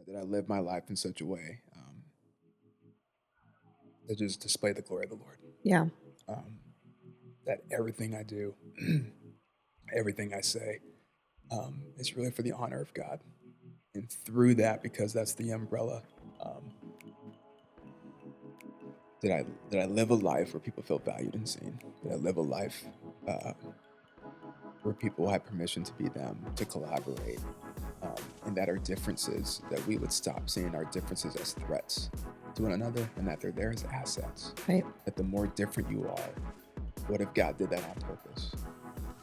That I live my life in such a way that just display the glory of the Lord. Yeah. Um, that everything I do, everything I say, is really for the honor of God. And through that, because that's the umbrella, um, that I live a life where people feel valued and seen. That I live a life uh, where people have permission to be them, to collaborate, and that our differences, that we would stop seeing our differences as threats to one another, and that they're there as assets. Right. That the more different you are, what if God did that on purpose?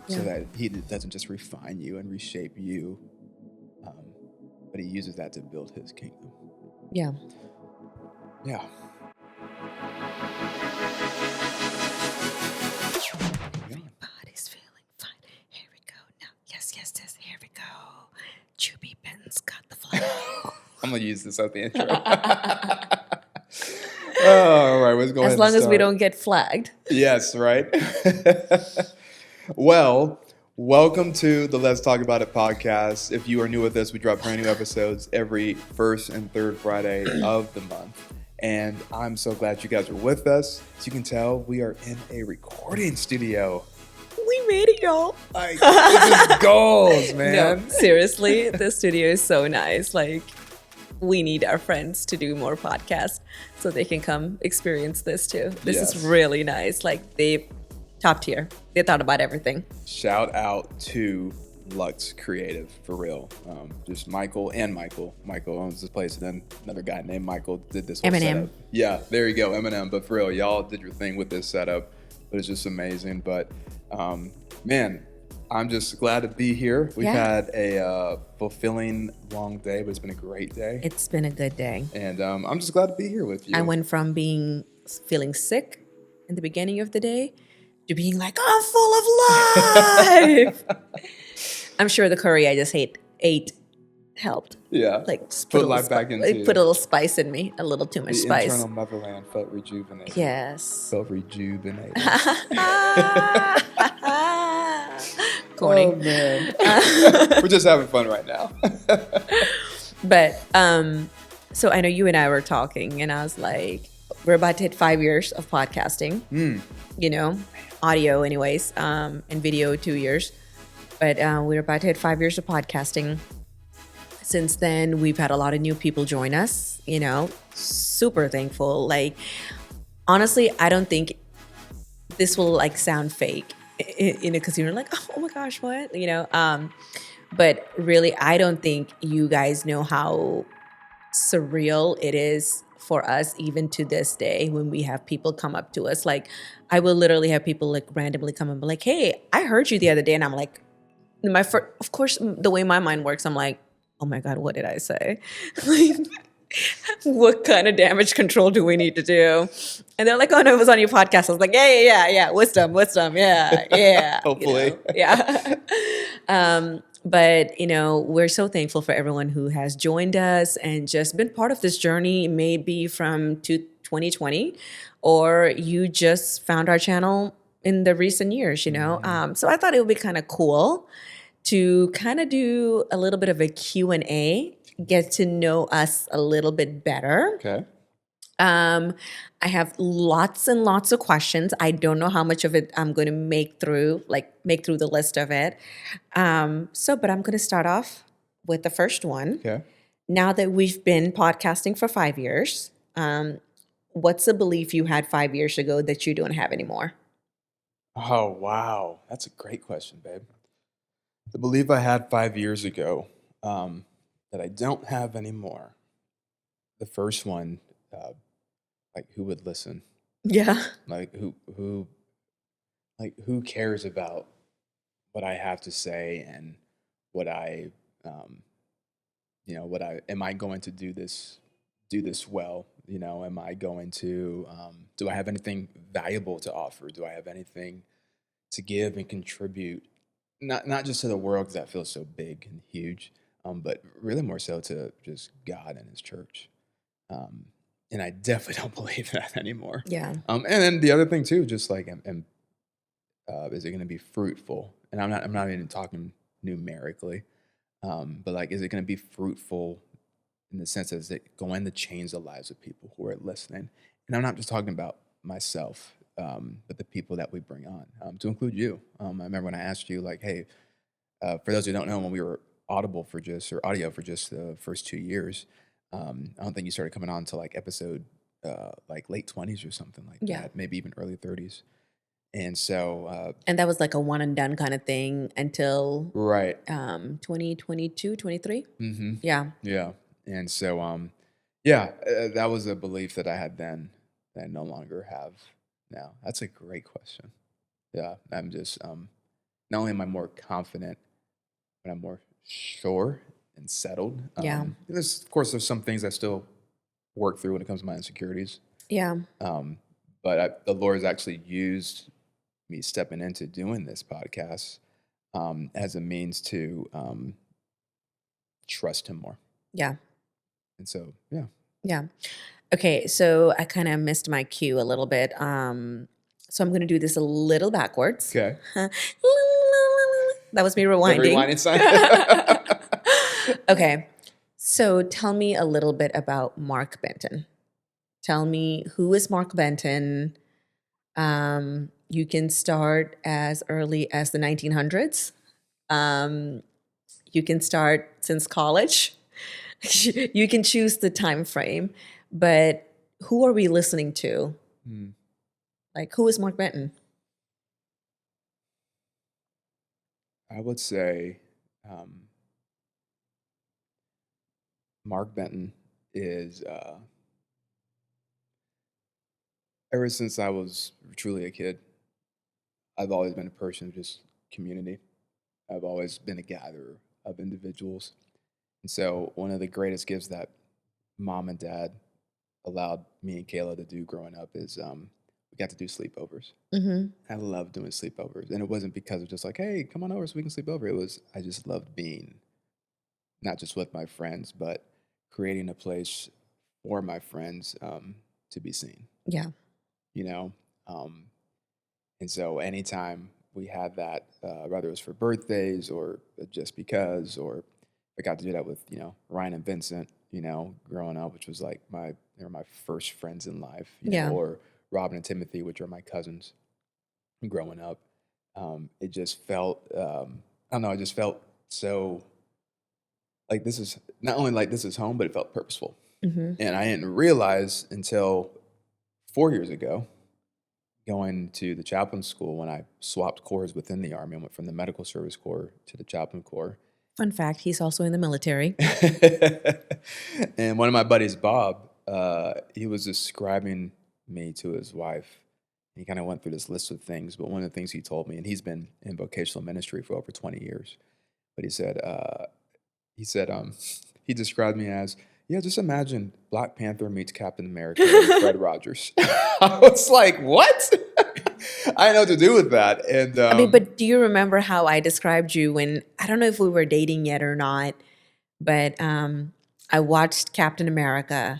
Yeah. So that He doesn't just refine you and reshape you, but He uses that to build His kingdom. Yeah. Yeah. Everybody's feeling fine. Here we go. Now, yes. Here we go. Chubby Ben's got the flow. I'm gonna use this at the intro. All right, let's go ahead. As long and as we start. don't get flagged. Yes, right. Well, welcome to the Let's Talk About It podcast. If you are new with us, we drop brand new episodes every first and third Friday of the month. And I'm so glad you guys are with us. As you can tell, we are in a recording studio. We made it, y'all. Like, this is goals, man. No, seriously, the studio is so nice. Like, we need our friends to do more podcasts so they can come experience this too. This Yes. is really nice. Like, they top tier. They thought about everything. Shout out to Lux Creative, for real. Just Michael. Michael owns this place, and then another guy named Michael did this whole Eminem. setup. Yeah, there you go, Eminem. But for real, y'all did your thing with this setup. But it's just amazing. But man, I'm just glad to be here. We've had a fulfilling long day, but it's been a great day. It's been a good day. And I'm just glad to be here with you. I went from feeling sick in the beginning of the day to being like, I'm full of life. I'm sure the curry I just ate helped. Yeah. Like Put life back into you. put a little spice in me, a little too much The spice. internal motherland felt rejuvenated. Yes. Felt rejuvenated. Corny. Oh man, we're just having fun right now. But so I know you and I were talking, and I was like, we're about to hit 5 years of podcasting. You know, audio, anyways, and video 2 years. But we're about to hit 5 years of podcasting. Since then, we've had a lot of new people join us. You know, super thankful. Like, honestly, I don't think this will like sound fake, you know, because you're like, oh my gosh, what, you know. But really, I don't think you guys know how surreal it is for us, even to this day, when we have people come up to us. Like, I will literally have people like randomly come and be like, hey, I heard you the other day, and I'm like, of course, the way my mind works, I'm like, oh my God, what did I say? Like, what kind of damage control do we need to do? And they're like, oh no, it was on your podcast. I was like, yeah. Wisdom, yeah. Hopefully. You know, yeah. But, you know, we're so thankful for everyone who has joined us and just been part of this journey, maybe from 2020, or you just found our channel in the recent years, you know. So I thought it would be kind of cool to kind of do a little bit of a Q&A, get to know us a little bit better. Okay. I have lots and lots of questions. I don't know how much of it I'm going to make through the list of it. But I'm going to start off with the first one. Okay. Now that we've been podcasting for 5 years, what's a belief you had 5 years ago that you don't have anymore? Oh wow, that's a great question, babe. The belief I had 5 years ago that I don't have anymore. The first one, like who would listen? Yeah. Like who cares about what I have to say and what I am I going to do this well? You know, am I going to do I have anything valuable to offer? Do I have anything to give and contribute? Not just to the world, because that feels so big and huge, but really more so to just God and His church. And I definitely don't believe that anymore. Yeah. And then the other thing too, just like, is it going to be fruitful? And I'm not even talking numerically, but like, is it going to be fruitful in the sense that it's going to change the lives of people who are listening. And I'm not just talking about myself, but the people that we bring on, to include you. I remember when I asked you, like, hey, for those who don't know, when we were audio for just the first 2 years, I don't think you started coming on until like episode like late 20s or something like Yeah. that, maybe even early 30s. And so, And that was like a one and done kind of thing until right. 2022, 23. Mm-hmm. Yeah. Yeah. And so, yeah, that was a belief that I had then that I no longer have now. That's a great question. Yeah. I'm just, not only am I more confident, but I'm more sure and settled. Yeah. Of course, there's some things I still work through when it comes to my insecurities. Yeah. But the Lord has actually used me stepping into doing this podcast as a means to trust Him more. Yeah. And so, yeah. Yeah. Okay. So I kind of missed my cue a little bit. So I'm going to do this a little backwards. Okay. That was me The rewinding. rewinding sign. Okay. So tell me a little bit about Mark Benton. Tell me, who is Mark Benton? You can start as early as the 1900s. You can start since college. You can choose the time frame. But who are we listening to? Like, who is Mark Benton? I would say Mark Benton is, ever since I was truly a kid, I've always been a person of just community. I've always been a gatherer of individuals. And so one of the greatest gifts that mom and dad allowed me and Kayla to do growing up is we got to do sleepovers. Mm-hmm. I love doing sleepovers. And it wasn't because of just like, hey, come on over so we can sleep over. It was, I just loved being not just with my friends, but creating a place for my friends to be seen. Yeah. You know? And so anytime we had that, whether it was for birthdays or just because, or I got to do that with, Ryan and Vincent, growing up, which was like they were my first friends in life, Yeah. or Robin and Timothy, which are my cousins growing up. It just felt, I don't know, it just felt so like this is not only like this is home, but it felt purposeful. Mm-hmm. And I didn't realize until 4 years ago, going to the chaplain school, when I swapped corps within the Army. I went from the Medical Service Corps to the Chaplain Corps. Fun fact, he's also in the military. And one of my buddies, Bob, he was describing me to his wife. He kind of went through this list of things, but one of the things he told me, and he's been in vocational ministry for over 20 years, but he said, he described me as, yeah, just imagine Black Panther meets Captain America and Fred Rogers. I was like, what? I didn't know what to do with that. And I mean, but do you remember how I described you when, I don't know if we were dating yet or not, but I watched Captain America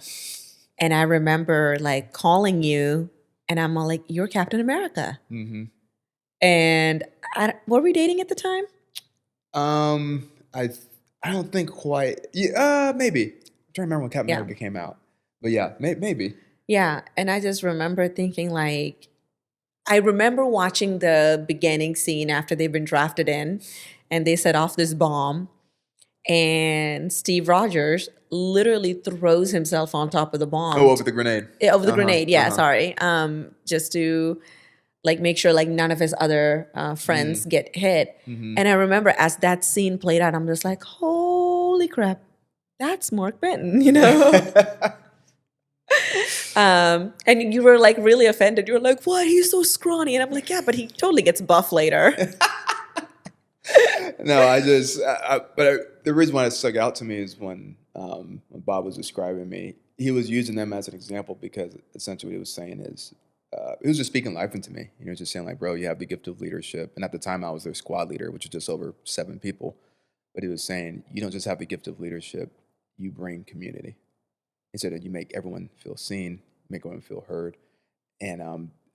and I remember like calling you and I'm all like, you're Captain America. Mm-hmm. And were we dating at the time? I don't think quite. Yeah, maybe. I'm trying to remember when Captain America came out. But yeah, maybe. Yeah, and I just remember thinking like, I remember watching the beginning scene after they've been drafted in and they set off this bomb and Steve Rogers literally throws himself on top of the bomb. Oh, over the grenade. Over the grenade, yeah, sorry. Just to like make sure like none of his other friends get hit. Mm-hmm. And I remember as that scene played out, I'm just like, holy crap, that's Mark Benton, And you were like really offended. You were like, what? He's so scrawny. And I'm like, yeah, but he totally gets buff later. No, the reason why it stuck out to me is when Bob was describing me, he was using them as an example because essentially what he was saying is, he was just speaking life into me. He was just saying like, bro, you have the gift of leadership. And at the time I was their squad leader, which was just over 7 people. But he was saying, you don't just have the gift of leadership, you bring community. He said that you make everyone feel seen, make everyone feel heard. And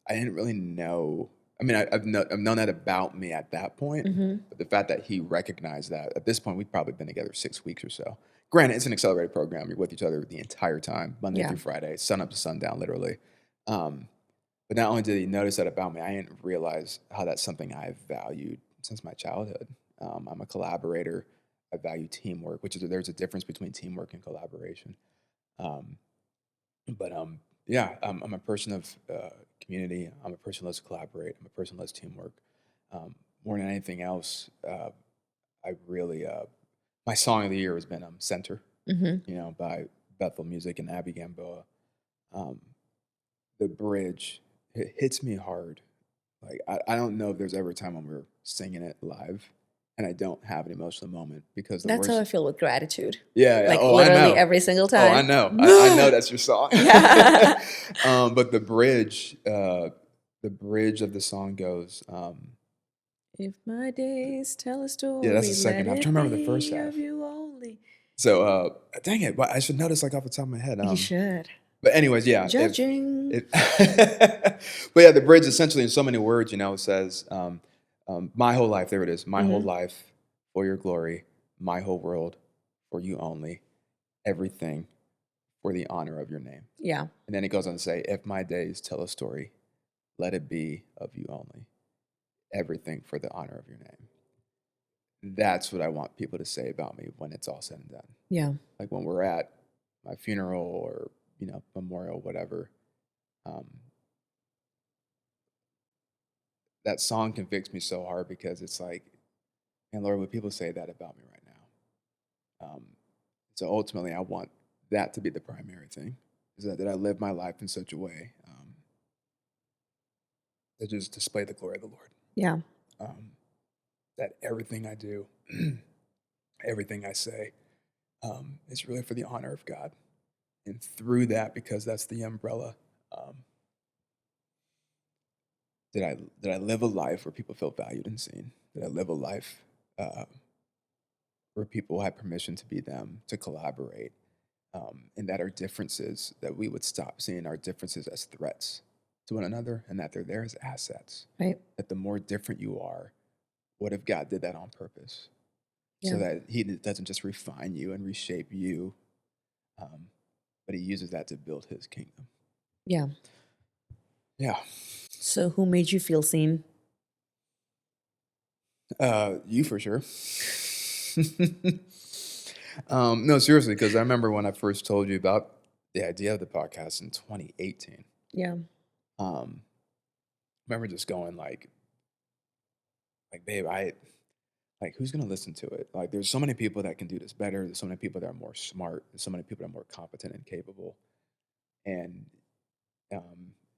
I didn't really know. mean, I've known that about me at that point, but the fact that he recognized that at this point, we've probably been together 6 weeks or so. Granted, it's an accelerated program. You're with each other the entire time, Monday Yeah. through Friday, sun up to sundown, literally. But not only did he notice that about me, I didn't realize how that's something I've valued since my childhood. I'm a collaborator. I value teamwork, there's a difference between teamwork and collaboration. Um, but yeah, I'm a person of community. I'm a person who loves to collaborate. I'm a person who loves teamwork. More than anything else, I really my song of the year has been "Center," by Bethel Music and Abby Gamboa. Um, the bridge, it hits me hard. Like I don't know if there's ever a time when we're singing it live and I don't have an emotional moment because the That's how I words. feel with gratitude. Yeah. Like Oh, I literally know. every single Oh, I time. know. I know that's your song. Yeah. But the bridge of the song goes. If my days tell a story, Yeah, that's the second half. I'm trying to remember the first half. of you only. So, dang it, but I should know this like off the top of my head. You should. But anyways, yeah. Judging. But yeah, the bridge essentially in so many words, it says, my whole life, there it is, my whole life for your glory, my whole world for you only, everything for the honor of your name. Yeah. And then it goes on to say, if my days tell a story, let it be of you only, everything for the honor of your name. That's what I want people to say about me when it's all said and done. Yeah. Like when we're at my funeral or, memorial, whatever. That song convicts me so hard because it's like, and Lord, would people say that about me right now? So ultimately, I want that to be the primary thing, is that I live my life in such a way that just display the glory of the Lord. Yeah. That everything I do, everything I say, is really for the honor of God. And through that, because that's the umbrella, did I live a life where people feel valued and seen? Did I live a life where people had permission to be them, to collaborate, and that our differences, that we would stop seeing our differences as threats to one another, and that they're there as assets. Right. That the more different you are, what if God did that on purpose? Yeah. So that he doesn't just refine you and reshape you, but he uses that to build his kingdom. Yeah. Yeah. So who made you feel seen? You for sure. No, seriously, because I remember when I first told you about the idea of the podcast in 2018. Yeah. I remember just going like, babe, who's gonna listen to it? Like, there's so many people that can do this better. There's so many people that are more smart. There's so many people that are more competent and capable. And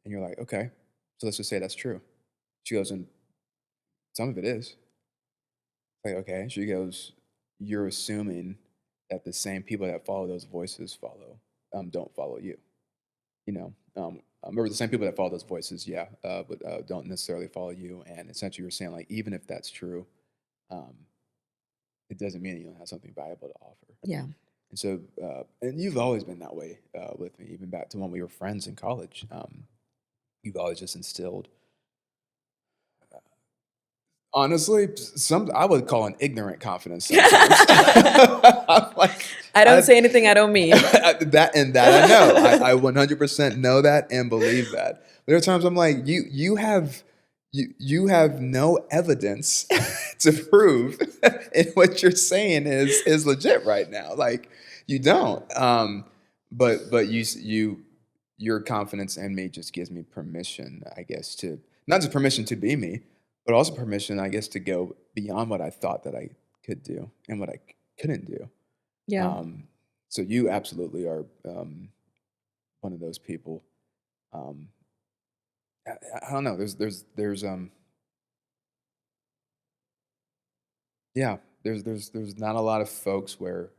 you're like, okay, so let's just say that's true. She goes, and some of it is. Like, okay. She goes, you're assuming that the same people that follow those voices don't follow you. Remember the same people that follow those voices, yeah, but don't necessarily follow you. And essentially, you're saying like, even if that's true, it doesn't mean you don't have something valuable to offer. Yeah. And so, and you've always been that way with me, even back to when we were friends in college. You've always just instilled, honestly, I would call an ignorant confidence sometimes. I don't say anything I don't mean. that I know. I 100% know that and believe that. But there are times I'm like, you have no evidence to prove and what you're saying is legit right now. Like, you don't. But your confidence in me just gives me permission, I guess, to not just permission to be me, but also permission, I guess, to go beyond what I thought that I could do and what I couldn't do. Yeah. So you absolutely are one of those people. I don't know. There's not a lot of folks where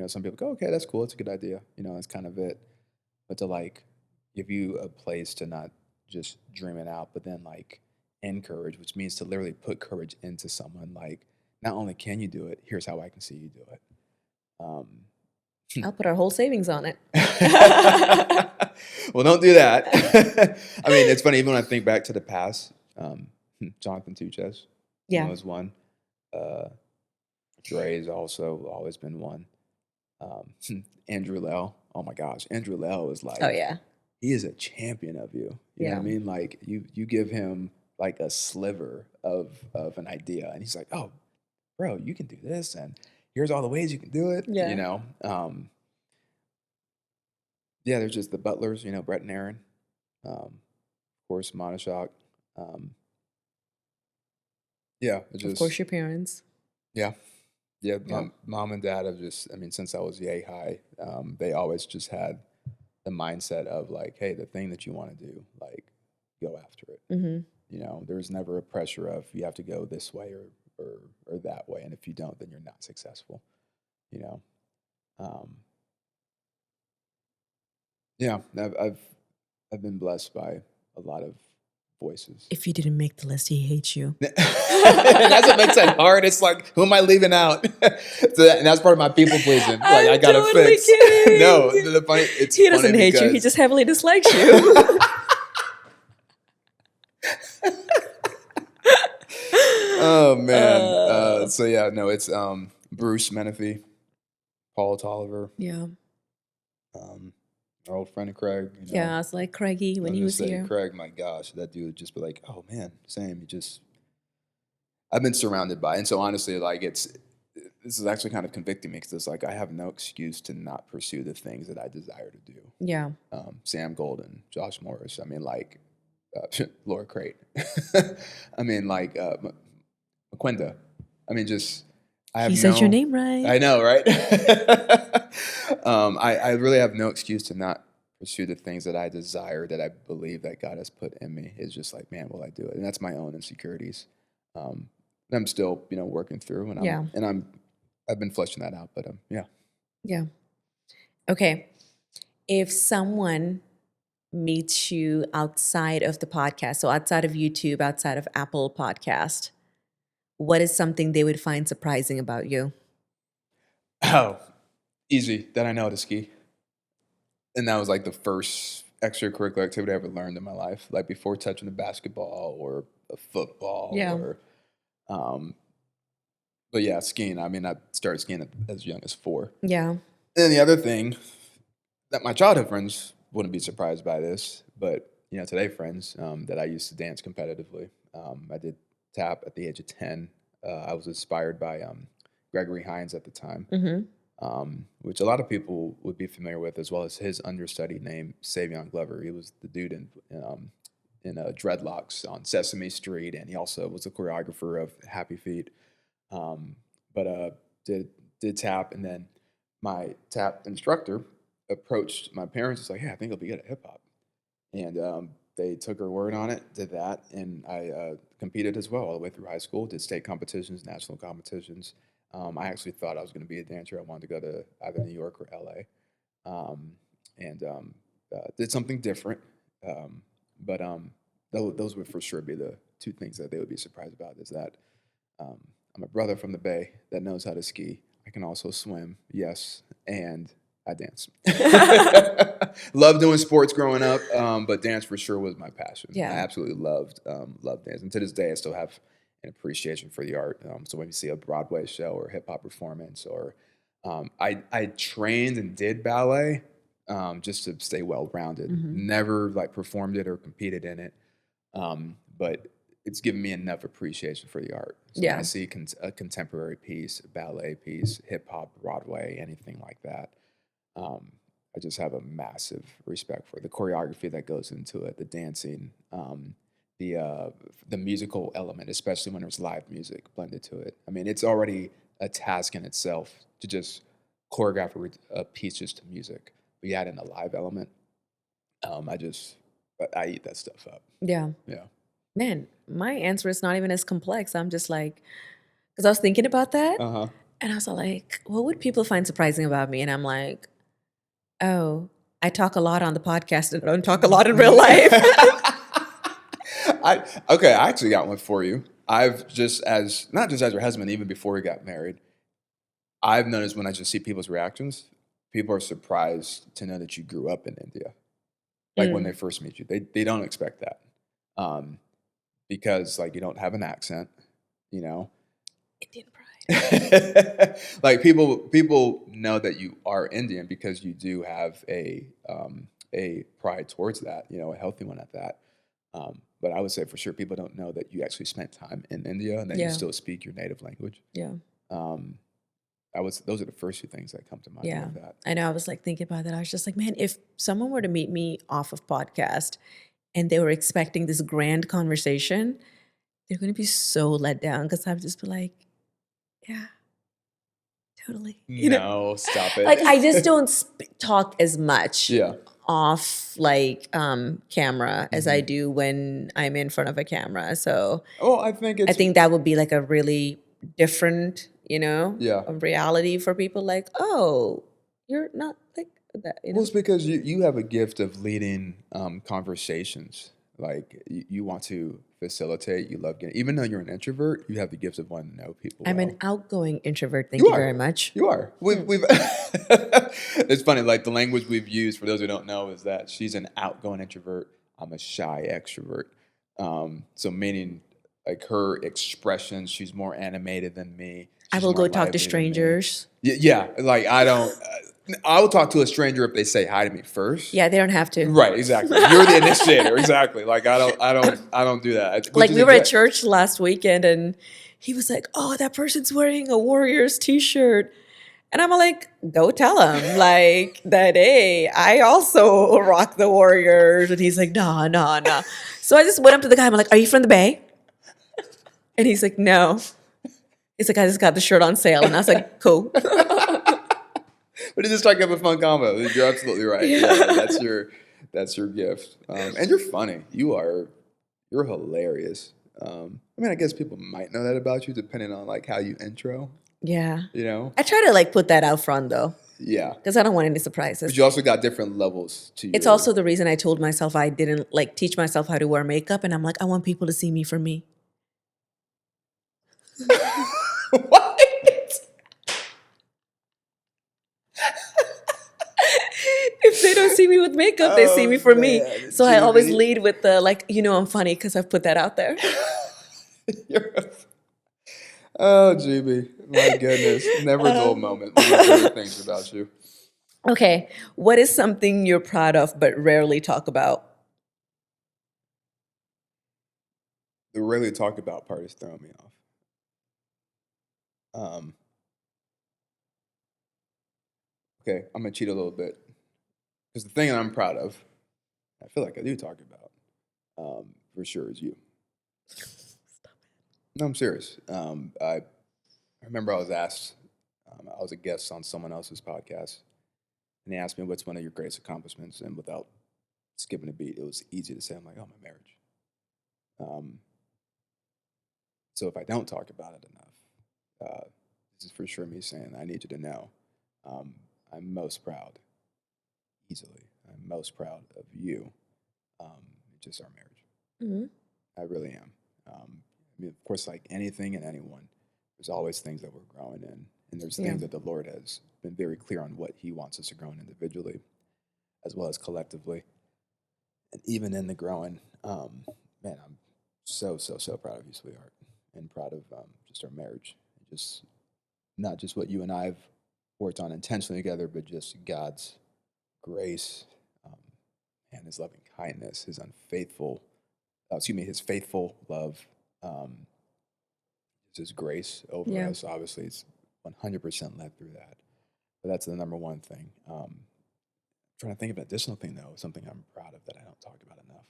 some people go, okay, that's cool, it's a good idea, that's kind of it. But to like give you a place to not just dream it out, but then like encourage, which means to literally put courage into someone. Like, not only can you do it, here's how I can see you do it. I'll put our whole savings on it. Well, don't do that. I mean, it's funny, even when I think back to the past Jonathan Tuches, Yeah. was one. Dre's also always been one. Andrew Lell. Oh my gosh, Andrew Lell is like, Oh yeah. he is a champion of you. You know what I Yeah. mean? Like you give him like a sliver of an idea, and he's like, oh, bro, you can do this, and here's all the ways you can do it. Yeah. You know. Yeah, there's just the Butlers. You know, Brett and Aaron. Of course, Monashok. Yeah, it just Of course, your parents. yeah. Yeah, Yeah. mom and dad have just, I mean, since I was yay high, they always just had the mindset of like, hey, the thing that you want to do, like, go after it. Mm-hmm. You know, there was never a pressure of you have to go this way or that way, and if you don't, then you're not successful. You know, yeah, I've been blessed by a lot of voices. If you didn't make the list, he hates you. That's what makes it hard. It's like, who am I leaving out? And that's part of my people pleasing. Like, I gotta totally fix. kidding. No, the funny. It's He doesn't funny hate you. He because- just heavily dislikes you. Oh man. So yeah, no, it's Bruce Menifee, Paul Tolliver, Yeah. our old friend Craig. You know, Yeah. It's like Craigie when he was here. Craig, my gosh, that dude would just be like, oh man, same. He just, I've been surrounded by, and so honestly, like this is actually kind of convicting me because it's like I have no excuse to not pursue the things that I desire to do. Yeah. Sam Golden, Josh Morris. I mean, like Laura Crate. I mean, like McQuinda. I mean, just I have. He said your name right. I know, right? I really have no excuse to not pursue the things that I desire, that I believe that God has put in me. It's just like, man, will I do it? And that's my own insecurities. I'm still, working through, and I've been fleshing that out. But yeah. Yeah. Okay. If someone meets you outside of the podcast, so outside of YouTube, outside of Apple Podcast, what is something they would find surprising about you? Oh, easy. That I know how to ski. And that was like the first extracurricular activity I ever learned in my life. Like before touching a basketball or a football. Yeah. Or, but yeah, skiing. I mean, I started skiing as young as 4. Yeah. And then the other thing that my childhood friends wouldn't be surprised by this, but today friends that I used to dance competitively. I did tap at the age of 10. I was inspired by Gregory Hines at the time, which a lot of people would be familiar with, as well as his understudy named Savion Glover. He was the dude in dreadlocks on Sesame Street, and he also was the choreographer of Happy Feet. But did tap, and then my tap instructor approached my parents. It's like, hey, I think I'll be good at hip hop, and they took her word on it. Did that, and I competed as well all the way through high school. Did state competitions, national competitions. I actually thought I was going to be a dancer. I wanted to go to either New York or LA, and did something different. But those would for sure be the 2 things that they would be surprised about. Is that I'm a brother from the Bay that knows how to ski. I can also swim, yes, and I dance. Loved doing sports growing up, but dance for sure was my passion. Yeah. I absolutely loved dance, and to this day, I still have an appreciation for the art. So when you see a Broadway show or hip hop performance, or I trained and did ballet just to stay well rounded. Never like performed it or competed in it, but it's given me enough appreciation for the art. So when I see a contemporary piece, a ballet piece, hip hop, Broadway, anything like that, I just have a massive respect for the choreography that goes into it, the dancing, the musical element, especially when there's live music blended to it. I mean, it's already a task in itself to just choreograph a piece just to music. But you add in a live element, I eat that stuff up. Yeah. Yeah. Man, my answer is not even as complex. I'm just like, because I was thinking about that. And I was like, what would people find surprising about me? And I'm like, oh, I talk a lot on the podcast and I don't talk a lot in real life. I actually got one for you. I've not just as your husband, even before we got married, I've noticed when I just see people's reactions, people are surprised to know that you grew up in India. Like when they first meet you, they don't expect that. because like you don't have an accent, you know. Indian pride. Like people know that you are Indian because you do have a pride towards that, you know, a healthy one at that. But I would say for sure people don't know that you actually spent time in India and that you Yeah. still speak your native language. Yeah. Those are the first two things that come to mind Yeah. with that. I know. I was like thinking about that. I was just like, man, if someone were to meet me off of podcast and they were expecting this grand conversation, they're going to be so let down because I've just been like, yeah, totally. You know, No, stop it. like I just don't talk as much Yeah. off like camera as I Mhm. do when I'm in front of a camera. So Oh, I think I it's think that would be like a really different, you know, Yeah. a reality for people. Like, oh, you're not like that. You know? Well, it's because you have a gift of leading conversations. Like you want to facilitate. You love getting, even though you're an introvert, you have the gift of wanting to know people. I'm well. an outgoing introvert. Thank You you are. very much. You are. We've It's funny. Like the language we've used for those who don't know is that she's an outgoing introvert. I'm a shy extrovert. So meaning like her expressions, she's more animated than me. I She's will more go talk to lively than me. strangers. Yeah. Like I don't. I will talk to a stranger if they say hi to me first. Yeah, they don't have to. Right, exactly. You're the initiator, exactly. Like I don't do that. Which Like is we a were at good- church last weekend and he was like, oh, that person's wearing a Warriors t-shirt. And I'm like, go tell him like that, hey, I also rock the Warriors. And he's like, nah. So I just went up to the guy. I'm like, are you from the Bay? And he's like, no. He's like, I just got the shirt on sale. And I was like, cool. But it just strike up a fun combo. You're absolutely right. Yeah, that's your gift, and you're funny. You're hilarious. I mean, I guess people might know that about you depending on like how you intro. Yeah. You know, I try to like put that out front though, yeah. because I don't want any surprises. But you also got different levels to. It's also the reason I told myself I didn't like teach myself how to wear makeup. And I'm like, I want people to see me for me. What? If they don't see me with makeup, they see me for me. man, So I always Judy. lead with the like, you know, I'm funny because I've put that out there. Oh, GB, my goodness, never a dull moment. One of my favorite things about you. Okay. What is something you're proud of but rarely talk about? The rarely talked about part is throwing me off. Okay, I'm gonna cheat a little bit because the thing that I'm proud of, I feel like I do talk about, for sure, is you. No, I'm serious. I remember I was asked, I was a guest on someone else's podcast, and they asked me what's one of your greatest accomplishments, and without skipping a beat, it was easy to say. I'm like, oh, my marriage. So if I don't talk about it enough, this is for sure me saying I need you to know I'm most proud, easily. I'm most proud of you, just our marriage. Mhm. I really am. I mean, of course, like anything and anyone, there's always things that we're growing in, and there's Yeah. things that the Lord has been very clear on what He wants us to grow in individually, as well as collectively, and even in the growing. Man, I'm so proud of you, sweetheart, and proud of just our marriage, just not just what you and I have worked on intentionally together, but just God's grace and His loving kindness, His His faithful love, His grace over Yeah. us. Obviously, it's 100% led through that. But that's the number one thing. Trying to think of an additional thing, though, something I'm proud of that I don't talk about enough.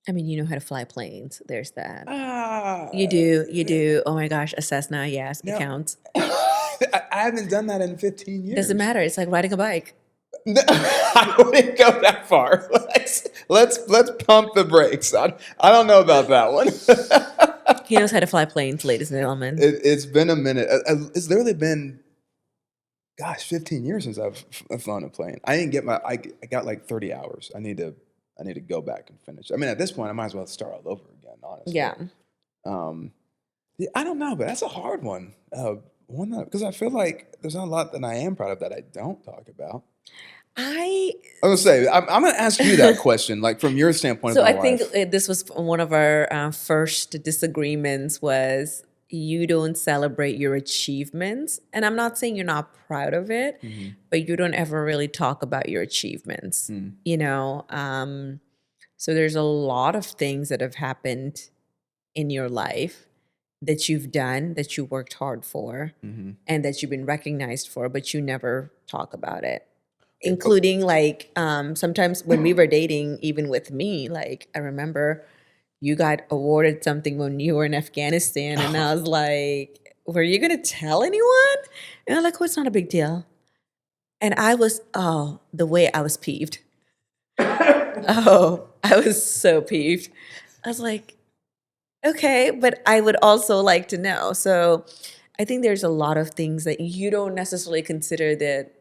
I mean, you know how to fly planes. There's that. Ah, You do. Oh my gosh, a Cessna, yes, No. it counts. I haven't done that in 15 years. Doesn't matter. It's like riding a bike. No, I wouldn't go that far. Let's pump the brakes. I don't know about that one. He knows how to fly planes, ladies and gentlemen. It's been a minute. It's literally been, 15 years since I've flown a plane. I didn't get I got like 30 hours. I need to go back and finish. I mean, at this point, I might as well start all over again. Honestly. Yeah. Yeah, I don't know, but that's a hard one. Because I feel like there's not a lot that I am proud of that I don't talk about. I I was gonna say, I'm gonna ask you that question, like from your standpoint So as I my think wife. this was one of our first disagreements was you don't celebrate your achievements. And I'm not saying you're not proud of it, Mhm. but you don't ever really talk about your achievements, Mm. you know? So there's a lot of things that have happened in your life that you've done, that you worked hard for, Mhm. and that you've been recognized for, but you never talk about it. Oh, Including like sometimes when we were dating, even with me, like I remember you got awarded something when you were in Afghanistan, and I was like, "Were you gonna tell anyone?" And I'm like, "Oh, it's not a big deal." And I was, oh, the way I was peeved. Oh, I was so peeved. I was like, okay, but I would also like to know. So I think there's a lot of things that you don't necessarily consider that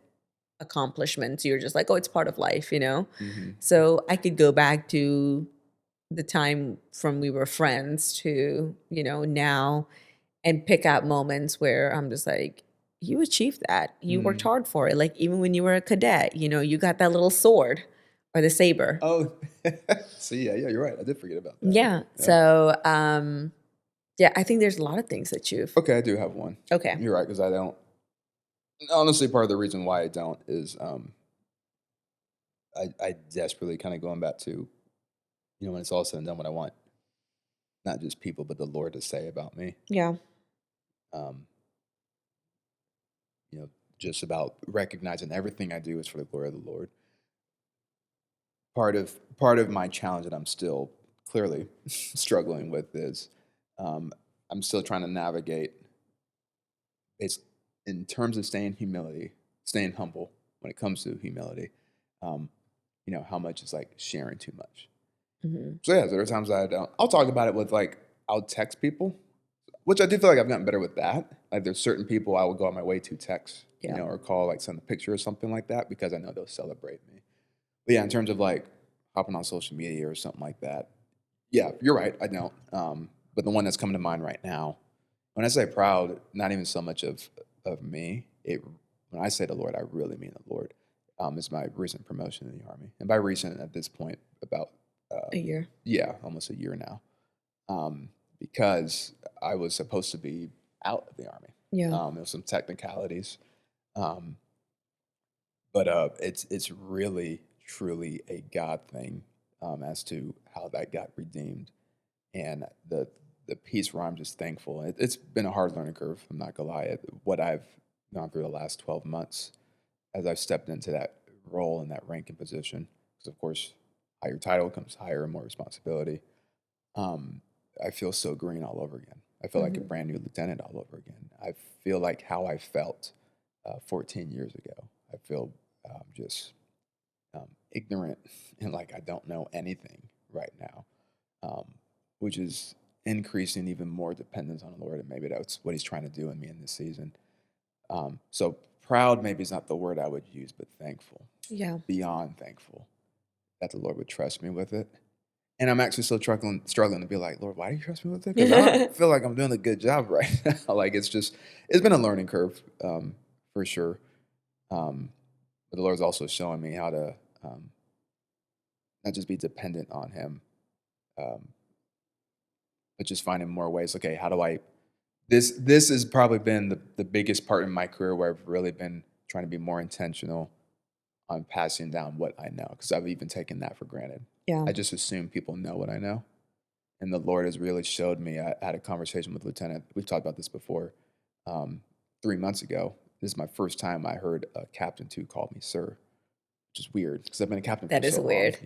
accomplishments. You're just like, oh, it's part of life, you know? mhm. So I could go back to the time from we were friends to, you know, now and pick out moments where I'm just like, you achieved that. You worked Mm. hard for it. Like even when you were a cadet, you know, you got that little sword or the saber. Oh, so yeah, you're right. I did forget about that. Yeah. Yeah. So yeah, I think there's a lot of things that you've Okay, I do have one. okay. You're right, because I don't. Honestly, part of the reason why I don't is I desperately kind of going back to, when it's all said and done, what I want, not just people, but the Lord to say about me. Yeah. Um, you know, just about recognizing everything I do is for the glory of the Lord. Part of my challenge that I'm still clearly struggling with is um, I'm still trying to navigate. It's in terms of staying humble when it comes to humility. Um, how much is like sharing too much. Hmm. So yeah, there are times that I don't. I'll talk about it with like I'll text people, which I do feel like I've gotten better with that. Like there's certain people I will go on my way to text, Yeah. or call, like send a picture or something like that because I know they'll celebrate me. But yeah, in terms of like hopping on social media or something like that, yeah, you're right. I don't. But the one that's coming to mind right now, when I say proud, not even so much of me. When I say the Lord, I really mean the Lord. Is my recent promotion in the Army, and by recent at this point, about A year. yeah, almost a year now, because I was supposed to be out of the Army. Yeah. There was some technicalities, um, but it's really truly a God thing, as to how that got redeemed, and the piece where I'm just thankful. It's been a hard learning curve. I'm not gonna lie. What I've gone through the last 12 months as I've stepped into that role and that rank and position, because of course, higher title comes higher and more responsibility. Um, I feel so green all over again. I feel like a Hmm. brand new lieutenant all over again. I feel like how I felt 14 years ago. I feel just ignorant and like I don't know anything right now, um, which is increasing even more dependence on the Lord. And maybe that's what He's trying to do in me in this season. So proud maybe is not the word I would use, but thankful, Yeah. beyond thankful that the Lord would trust me with it. And I'm actually still struggling to be like, Lord, why do you trust me with it? Because I don't feel like I'm doing a good job right now. Like it's been a learning curve, for sure. But the Lord's also showing me how to not just be dependent on Him, um, but just finding more ways. Okay, how do I? This has probably been the biggest part in my career where I've really been trying to be more intentional on passing down what I know, because I've even taken that for granted. Yeah. I just assume people know what I know. And the Lord has really showed me. I had a conversation with Lieutenant. We've talked about this before. 3 months ago, this is my first time I heard a captain two call me sir, which is weird because I've been a captain for That is so long, weird.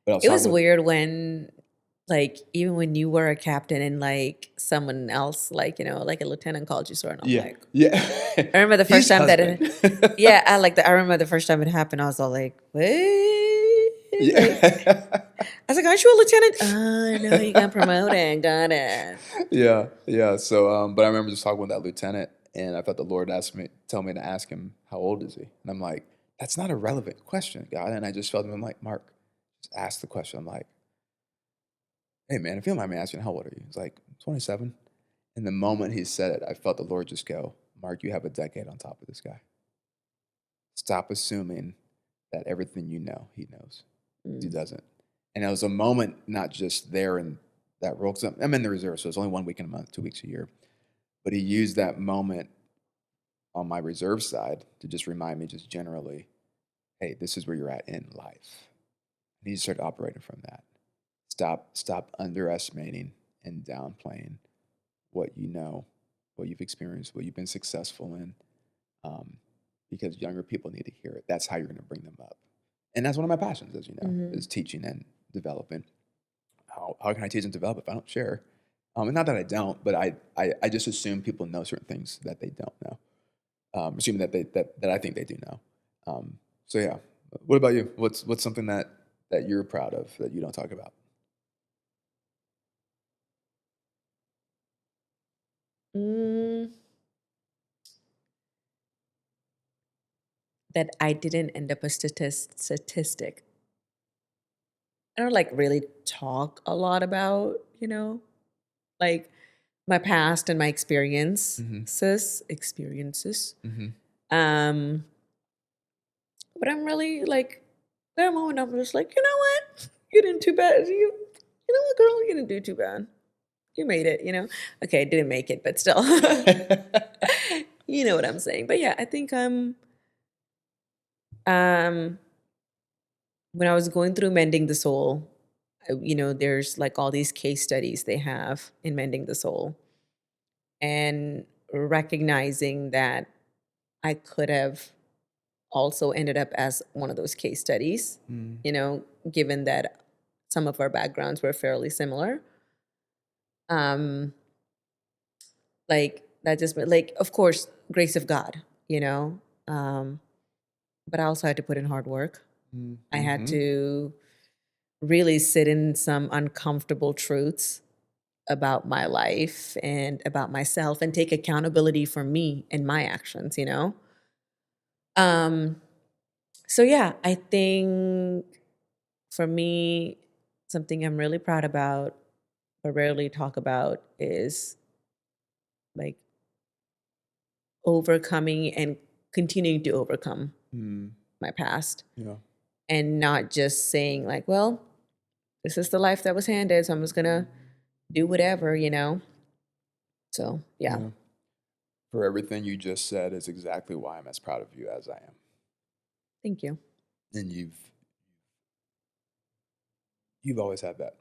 But I was It talking was with, weird when, like, even when you were a captain and like someone else, like, you know, like a lieutenant called you sir, and I'm yeah, like, yeah. I remember the first He's time that husband. it, yeah, I remember the first time it happened. I was all like, wait, like, Yeah. I was like, aren't you a lieutenant? No, you got promoted. Got it. Yeah. So, but I remember just talking with that lieutenant, and I felt the Lord tell me to ask him how old is he, and I'm like, that's not a relevant question, God. And I just felt him. I'm like, Mark, just ask the question. I'm like, hey man, if you don't mind me asking, how old are you? He's like, 27. And the moment he said it, I felt the Lord just go, Mark, you have a decade on top of this guy. Stop assuming that everything you know, he knows. He Mm. doesn't. And it was a moment, not just there in that role, because I'm in the reserve, so it's only 1 week in a month, 2 weeks a year. But he used that moment on my reserve side to just remind me, just generally, hey, this is where you're at in life. And he started operating from that. Stop underestimating and downplaying what you know, what you've experienced, what you've been successful in, because younger people need to hear it. That's how you're going to bring them up. And that's one of my passions, as you know, is teaching and developing. How can I teach and develop if I don't share? And not that I don't, but I just assume people know certain things that they don't know. Assuming that I think they do know. So yeah. What about you? What's something that you're proud of that you don't talk about? Mm, that I didn't end up a statistic. I don't like really talk a lot about, like my past and my Mm-hmm. experiences. Mm-hmm. Um, but I'm really like, there are moments I'm just like, you know what? You didn't too bad. You know what, girl? You didn't do too bad. You made it, Okay, I didn't make it, but still. You know what I'm saying. But yeah, I think um when I was going through Mending the Soul, there's like all these case studies they have in Mending the Soul, and recognizing that I could have also ended up as one of those case studies, Mm. given that some of our backgrounds were fairly similar. Um, like that just like, of course, grace of God, um, but I also had to put in hard work. I had Mm-hmm. to really sit in some uncomfortable truths about my life and about myself and take accountability for me and my actions. Um, so yeah, I think for me, something I'm really proud about but rarely talk about is like overcoming and continuing to overcome Mm. my past, Yeah. and not just saying like, well, this is the life that was handed, so I'm just gonna do whatever. So yeah. Yeah. For everything you just said is exactly why I'm as proud of you as I am. Thank you. And you've always had that.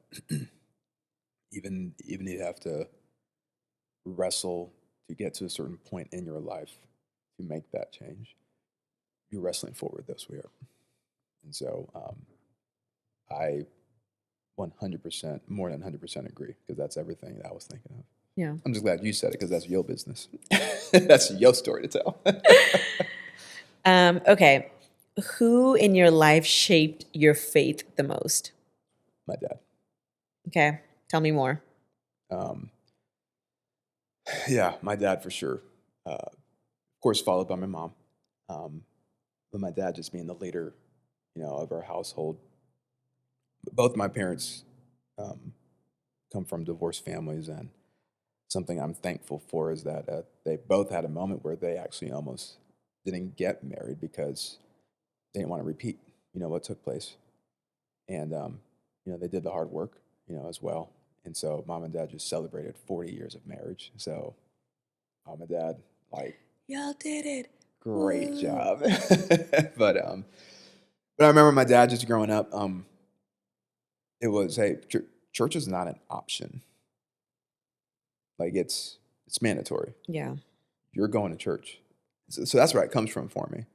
Even you have to wrestle to get to a certain point in your life to make that change. You're wrestling forward this way. And so I 100%, more than 100% agree, because that's everything that I was thinking of. Yeah. I'm just glad you said it, because that's your business. That's your story to tell. Okay. Who in your life shaped your faith the most? My dad. Okay. Tell me more. Um, yeah, my dad for sure. Of course, followed by my mom. Um, but my dad just being the leader, of our household. Both my parents um, come from divorced families, and something I'm thankful for is that they both had a moment where they actually almost didn't get married because they didn't want to repeat, what took place. And they did the hard work, as well. And so mom and dad just celebrated 40 years of marriage. So mom and dad, like, Y'all did it. great Woo. job. But I remember my dad just growing up. It was, hey, church is not an option. Like it's mandatory. Yeah. You're going to church. So that's where it comes from for me.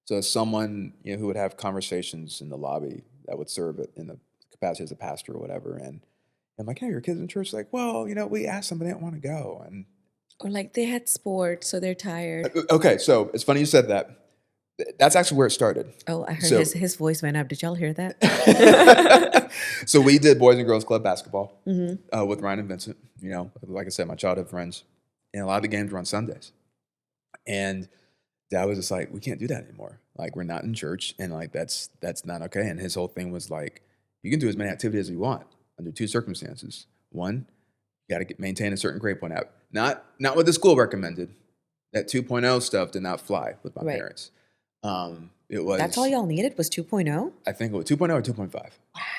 So as someone who would have conversations in the lobby that would serve it in the capacity as a pastor or whatever, and I'm like, hey, your kids in church? Like, well, we asked them, but they didn't want to go. And Or like they had sports, so they're tired. okay, so it's funny you said that. That's actually where it started. Oh, I heard So his voice went up. Did y'all hear that? so we did Boys and Girls Club basketball Mm-hmm. with Ryan and Vincent. Like I said, my childhood friends, and a lot of the games were on Sundays. And Dad was just like, we can't do that anymore. Like, we're not in church, and like that's not okay. And his whole thing was like, you can do as many activities as you want under two circumstances. One, you got to maintain a certain grade point out. Not what the school recommended. That 2.0 stuff did not fly with my Right. parents. It was. That's all y'all needed was 2.0? I think it was 2.0 or 2.5.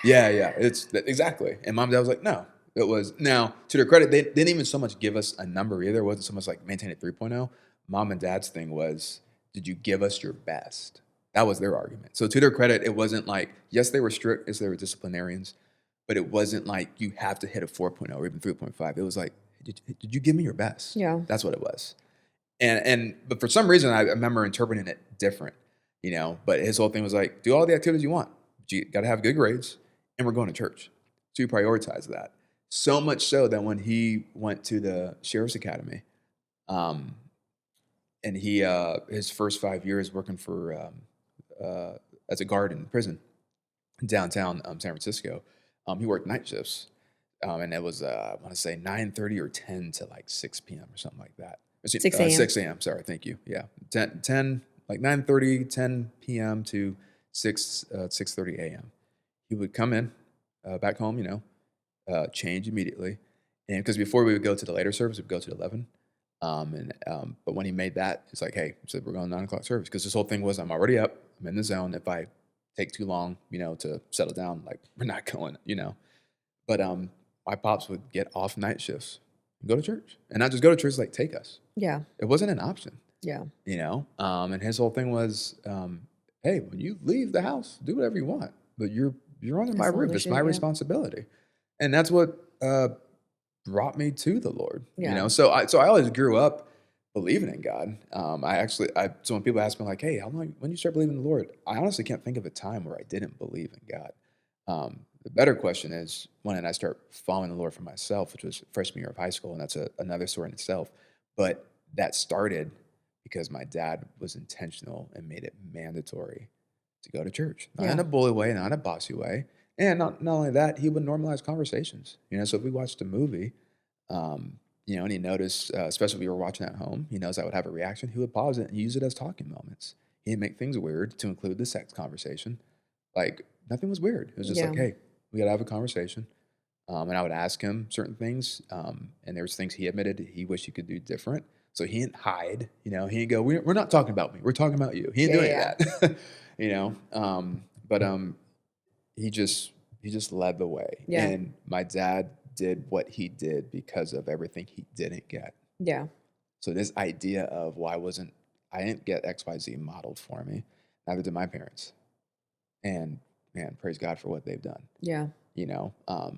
Yeah, it's exactly. And mom and dad was like, no. It was, now, to their credit, they didn't even so much give us a number either. It wasn't so much like maintain a 3.0. Mom and dad's thing was, did you give us your best? That was their argument. So to their credit, it wasn't like, yes, they were strict, yes, they were disciplinarians, but it wasn't like you have to hit a 4.0 or even 3.5. It was like, did you give me your best? Yeah. That's what it was. But for some reason, I remember interpreting it different, but his whole thing was like, do all the activities you want, but you got to have good grades, and we're going to church. So you prioritize that. So much so that when he went to the Sheriff's Academy, and he his first 5 years working for as a guard in prison downtown San Francisco, he worked night shifts, and it was I want to say 9:30 or 10 to like 6 p.m. or something like that. 6 a.m. 6 a.m. Sorry, thank you. Yeah, 10 like 9:30, 10 p.m. to 6:30 a.m. He would come in back home, change immediately, and because before we would go to the later service, we'd go to 11. But when he made that, it's like, hey, he said we're going 9 o'clock service, because this whole thing was, I'm already up, I'm in the zone. If I take too long, to settle down, like, we're not going, But my pops would get off night shifts and go to church, and not just go to church, like take us. Yeah. It wasn't an option. Yeah. And his whole thing was, hey, when you leave the house, do whatever you want, but you're under my roof. It's my responsibility, and that's what brought me to the Lord. Yeah. So I always grew up believing in God. So when people ask me like, hey, how long, when you start believing in the Lord, I honestly can't think of a time where I didn't believe in God. The better question is, when did I start following the Lord for myself, which was freshman year of high school, and that's another story in itself. But that started because my dad was intentional and made it mandatory to go to church, not in a bully way, not in a bossy way. And not only that, he would normalize conversations. So if we watched a movie, and he noticed, especially if we were watching at home, he knows I would have a reaction. He would pause it and use it as talking moments. He'd make things weird to include the sex conversation. Like, nothing was weird. It was just like, hey, we got to have a conversation. And I would ask him certain things. And there was things he admitted he wished he could do different. So he didn't hide, he didn't go, we're not talking about me, we're talking about you. He didn't do that, but he just led the way. Yeah. And my dad did what he did because of everything he didn't get. Yeah. So this idea of, well, I didn't get XYZ modeled for me, neither did my parents. And man, praise God for what they've done. Yeah.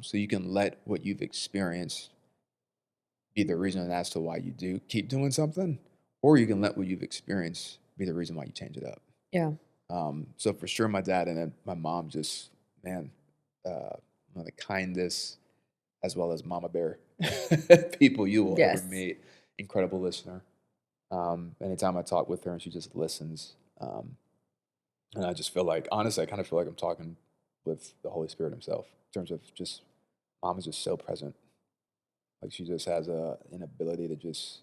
So you can let what you've experienced be the reason as to why you do keep doing something, or you can let what you've experienced be the reason why you change it up. Yeah. So for sure, my dad and then my mom, just, man, one of the kindest, as well as Mama Bear people you will ever meet. Incredible listener. Anytime I talk with her and she just listens, and I just feel like, honestly, I kind of feel like I'm talking with the Holy Spirit himself, in terms of just, Mom is just so present. Like, she just has an ability to just,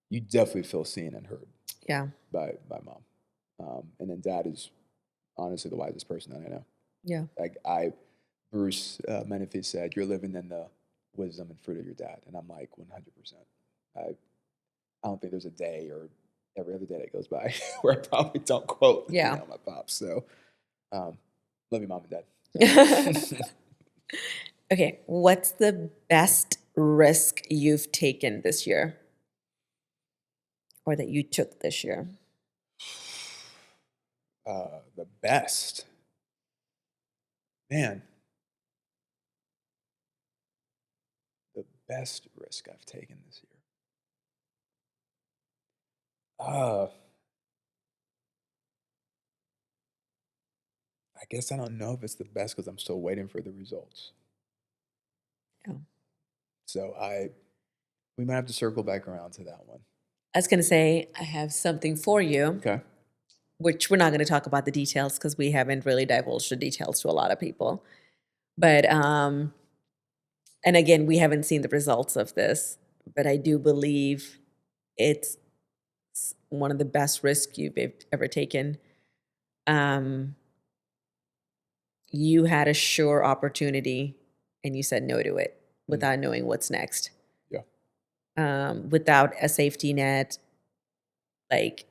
you definitely feel seen and heard. Yeah. By Mom. And then Dad is honestly the wisest person that I know. Yeah. Like, Bruce Menifee said, you're living in the wisdom and fruit of your dad. And I'm like, 100%. I don't think there's a day or every other day that goes by where I probably don't quote my pops. So love you, Mom and Dad. Okay, what's the best risk you've taken this year, or that you took this year? The best, man. The best risk I've taken this year. I guess I don't know if it's the best because I'm still waiting for the results. Yeah. So we might have to circle back around to that one. I was going to say, I have something for you. Okay. Which we're not going to talk about the details because we haven't really divulged the details to a lot of people. But, and again, we haven't seen the results of this, but I do believe it's one of the best risks you've ever taken. You had a sure opportunity and you said no to it without knowing what's next. Yeah. Without a safety net, like,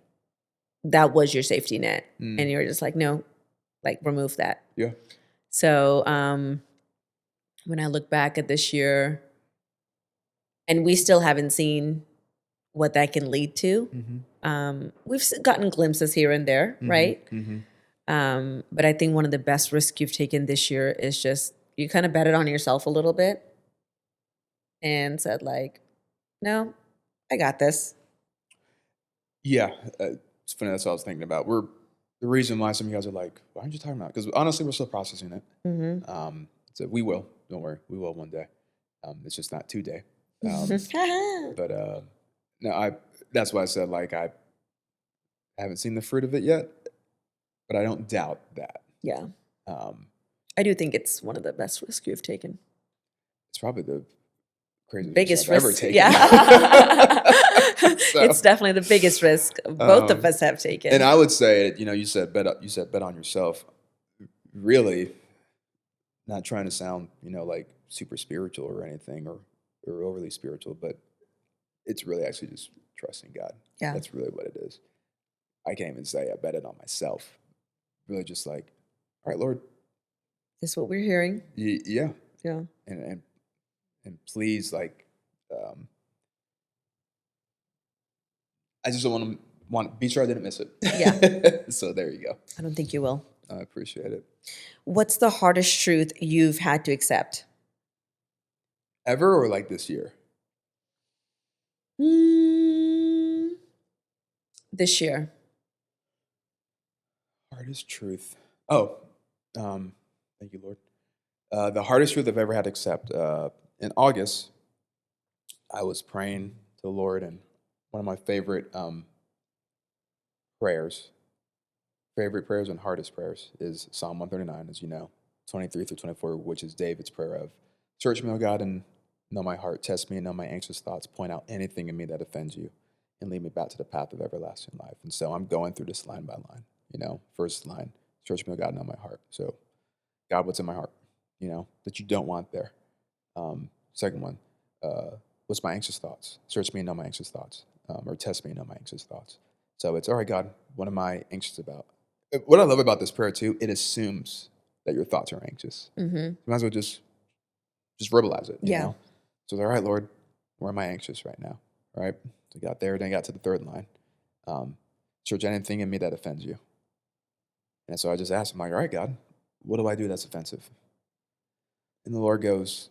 that was your safety net. And you were just like, no, like remove that. Yeah. So when I look back at this year, and we still haven't seen what that can lead to. We've gotten glimpses here and there, right? But I think one of the best risks you've taken this year is just you kind of bet it on yourself a little bit and said like, no, I got this. Yeah. It's funny. That's what I was thinking about. The reason why some of you guys are like, why aren't you talking about it? Because honestly, we're still processing it. So we will. Don't worry. We will one day. It's just not today. But no, that's why I said like I haven't seen the fruit of it yet, but I don't doubt that. Yeah. I do think it's one of the best risks you've taken. It's probably the craziest biggest risk I've risk. ever taken. Yeah. So, it's definitely the biggest risk both of us have taken. And I would say, you said bet on yourself. Really, not trying to sound, like super spiritual or anything or overly spiritual, but it's really actually just trusting God. Yeah. That's really what it is. I can't even say I bet it on myself. Really just like, all right, Lord. This is what we're hearing. Yeah. Yeah. And please, like, I just don't want to be sure I didn't miss it. Yeah. So there you go. I don't think you will. I appreciate it. What's the hardest truth you've had to accept? Ever or like this year? This year. Hardest truth. Oh, thank you, Lord. The hardest truth I've ever had to accept. In August, I was praying to the Lord, and one of my favorite prayers and hardest prayers is Psalm 139, as you know, 23 through 24, which is David's prayer of, search me, O God, and know my heart, test me and know my anxious thoughts, point out anything in me that offends you, and lead me back to the path of everlasting life. And so I'm going through this line by line. First line, search me, O God, know my heart. So, God, what's in my heart, that you don't want there? Second one, what's my anxious thoughts? Search me and know my anxious thoughts, or test me and know my anxious thoughts. So it's, all right, God, what am I anxious about? What I love about this prayer, too, it assumes that your thoughts are anxious. You might as well just verbalize it, you know? So, all right, Lord, where am I anxious right now? All right, so got there, then got to the third line. Search anything in me that offends you. And so I just asked him, like, all right, God, what do I do that's offensive? And the Lord goes,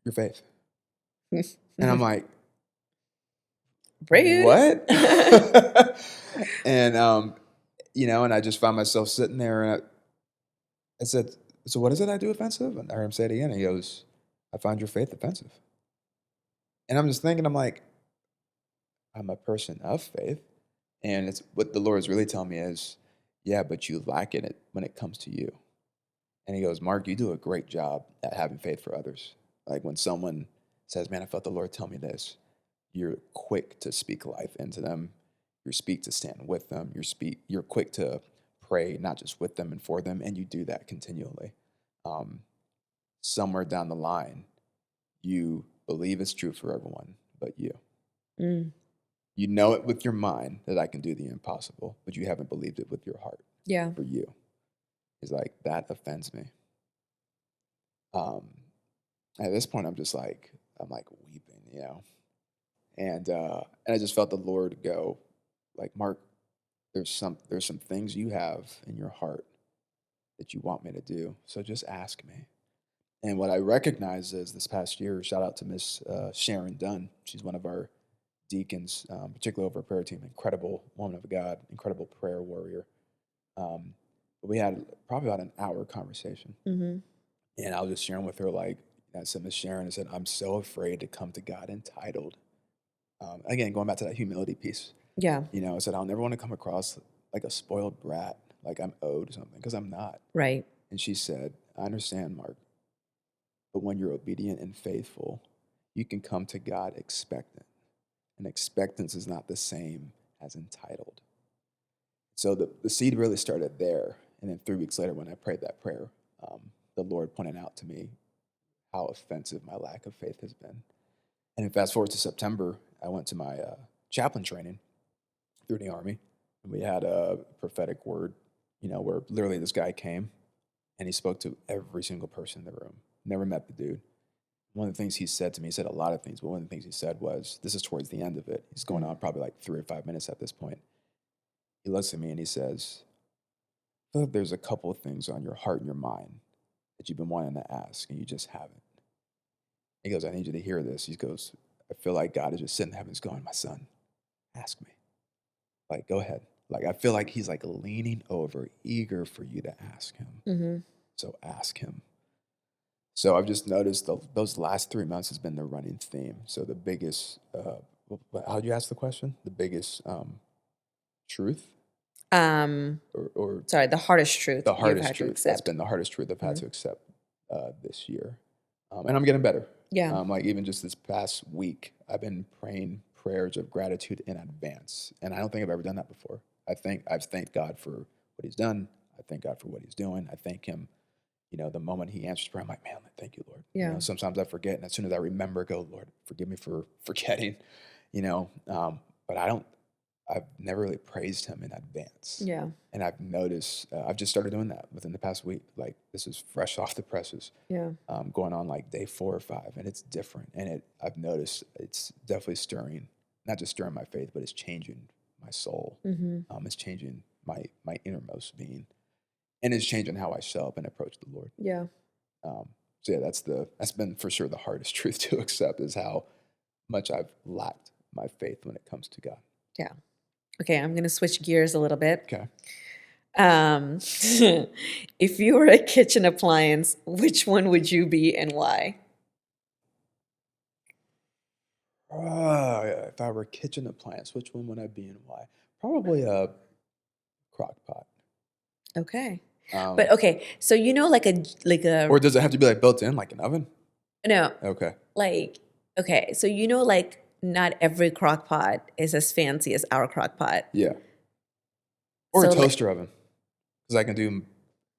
your faith. And I'm like, Rude. what? And, and I just found myself sitting there, and I said, so what is it I do offensive? And I heard him say it again. And he goes, I find your faith offensive. And I'm just thinking, I'm like, I'm a person of faith. And it's what the Lord is really telling me is, yeah, but you lack in it when it comes to you. And he goes, Mark, you do a great job at having faith for others. Like when someone says, man, I felt the Lord tell me this, you're quick to speak life into them. You're quick to stand with them. You're quick to pray, not just with them and for them. And you do that continually. Somewhere down the line, you believe it's true for everyone but you. You know it with your mind that I can do the impossible, but you haven't believed it with your heart. Yeah. For you. He's like, that offends me. At this point, I'm like weeping, And I just felt the Lord go, like, Mark, there's some things you have in your heart that you want me to do. So just ask me. And what I recognize is this past year, shout out to Miss Sharon Dunn. She's one of our deacons, particularly over our prayer team, incredible woman of God, incredible prayer warrior. We had probably about an hour conversation. And I was just sharing with her, like, I said, Miss Sharon, I said, I'm so afraid to come to God entitled. Again, going back to that humility piece. Yeah. I said, I'll never want to come across like a spoiled brat, like I'm owed something, because I'm not. Right. And she said, I understand, Mark, but when you're obedient and faithful, you can come to God expectant. And expectance is not the same as entitled. So the seed really started there. And then 3 weeks later, when I prayed that prayer, the Lord pointed out to me how offensive my lack of faith has been. And then fast forward to September, I went to my chaplain training through the Army. We had a prophetic word, where literally this guy came and he spoke to every single person in the room. Never met the dude. One of the things he said to me, he said a lot of things, but one of the things he said was, this is towards the end of it. He's going on probably like 3 or 5 minutes at this point. He looks at me and he says, I feel like there's a couple of things on your heart and your mind that you've been wanting to ask and you just haven't. He goes, I need you to hear this. He goes, I feel like God is just sitting in heaven going, my son, ask me. Like, go ahead. Like, I feel like he's like leaning over, eager for you to ask him. Mm-hmm. So ask him. So I've just noticed those last 3 months has been the running theme. So the biggest, how do you ask the question? The biggest truth? Or Sorry, the hardest truth. The you've hardest had to truth. accept. That's been the hardest truth I've had to accept this year. And I'm getting better. Yeah. Like even just this past week, I've been praying prayers of gratitude in advance. And I don't think I've ever done that before. I've thanked God for what he's done. I thank God for what he's doing. I thank him. The moment he answers prayer, I'm like, man, thank you, Lord. Yeah. Sometimes I forget. And as soon as I remember, go, Lord, forgive me for forgetting, but I've never really praised him in advance. Yeah. And I've noticed, I've just started doing that within the past week. Like this is fresh off the presses. Yeah. Going on like day 4 or 5, and it's different. And I've noticed it's definitely stirring, not just stirring my faith, but it's changing my soul. Mm-hmm. It's changing my innermost being, and it's changing how I show up and approach the Lord. Yeah. So yeah, that's been for sure the hardest truth to accept is how much I've lacked my faith when it comes to God. Yeah. Okay, I'm going to switch gears a little bit. Okay. If you were a kitchen appliance, which one would you be and why? If I were a kitchen appliance, which one would I be and why? Probably a crock pot. Okay. But okay, so like a or does it have to be like built in, like an oven? no, Okay. like okay, so like not every crock pot is as fancy as our crock pot. Yeah. Or So, a like- toaster oven, because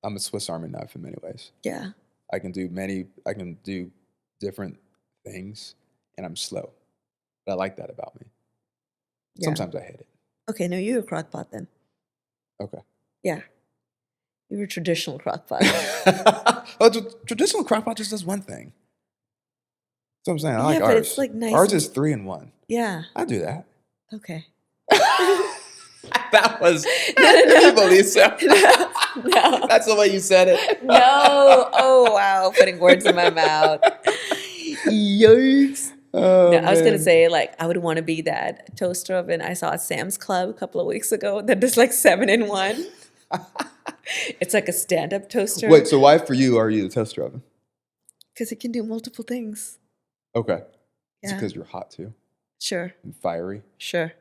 I'm a Swiss Army knife in many ways. Yeah. I can do different things, and I'm slow. But I like that about me. Yeah. Sometimes I hate it. Okay, no, you're a crock pot then. Okay. Yeah. You're a traditional crock pot. Well, traditional crock pot just does one thing. That's what I'm saying. I like Yeah, ours. but it's, like, nice Ours and- is 3 in 1. Yeah. I do that. Okay. That was No. evil, Lisa. No. That's the way you said it. No. Oh, wow. Putting words in my mouth. Yikes. Oh, No, I was going to man. say, I would want to be that toaster oven I saw at Sam's Club a couple of weeks ago that does 7 in 1. It's like a stand-up toaster. Wait, so why for you are you the toaster oven? Because it can do multiple things. Okay. It's Yeah. because you're hot too Sure. and fiery. Sure.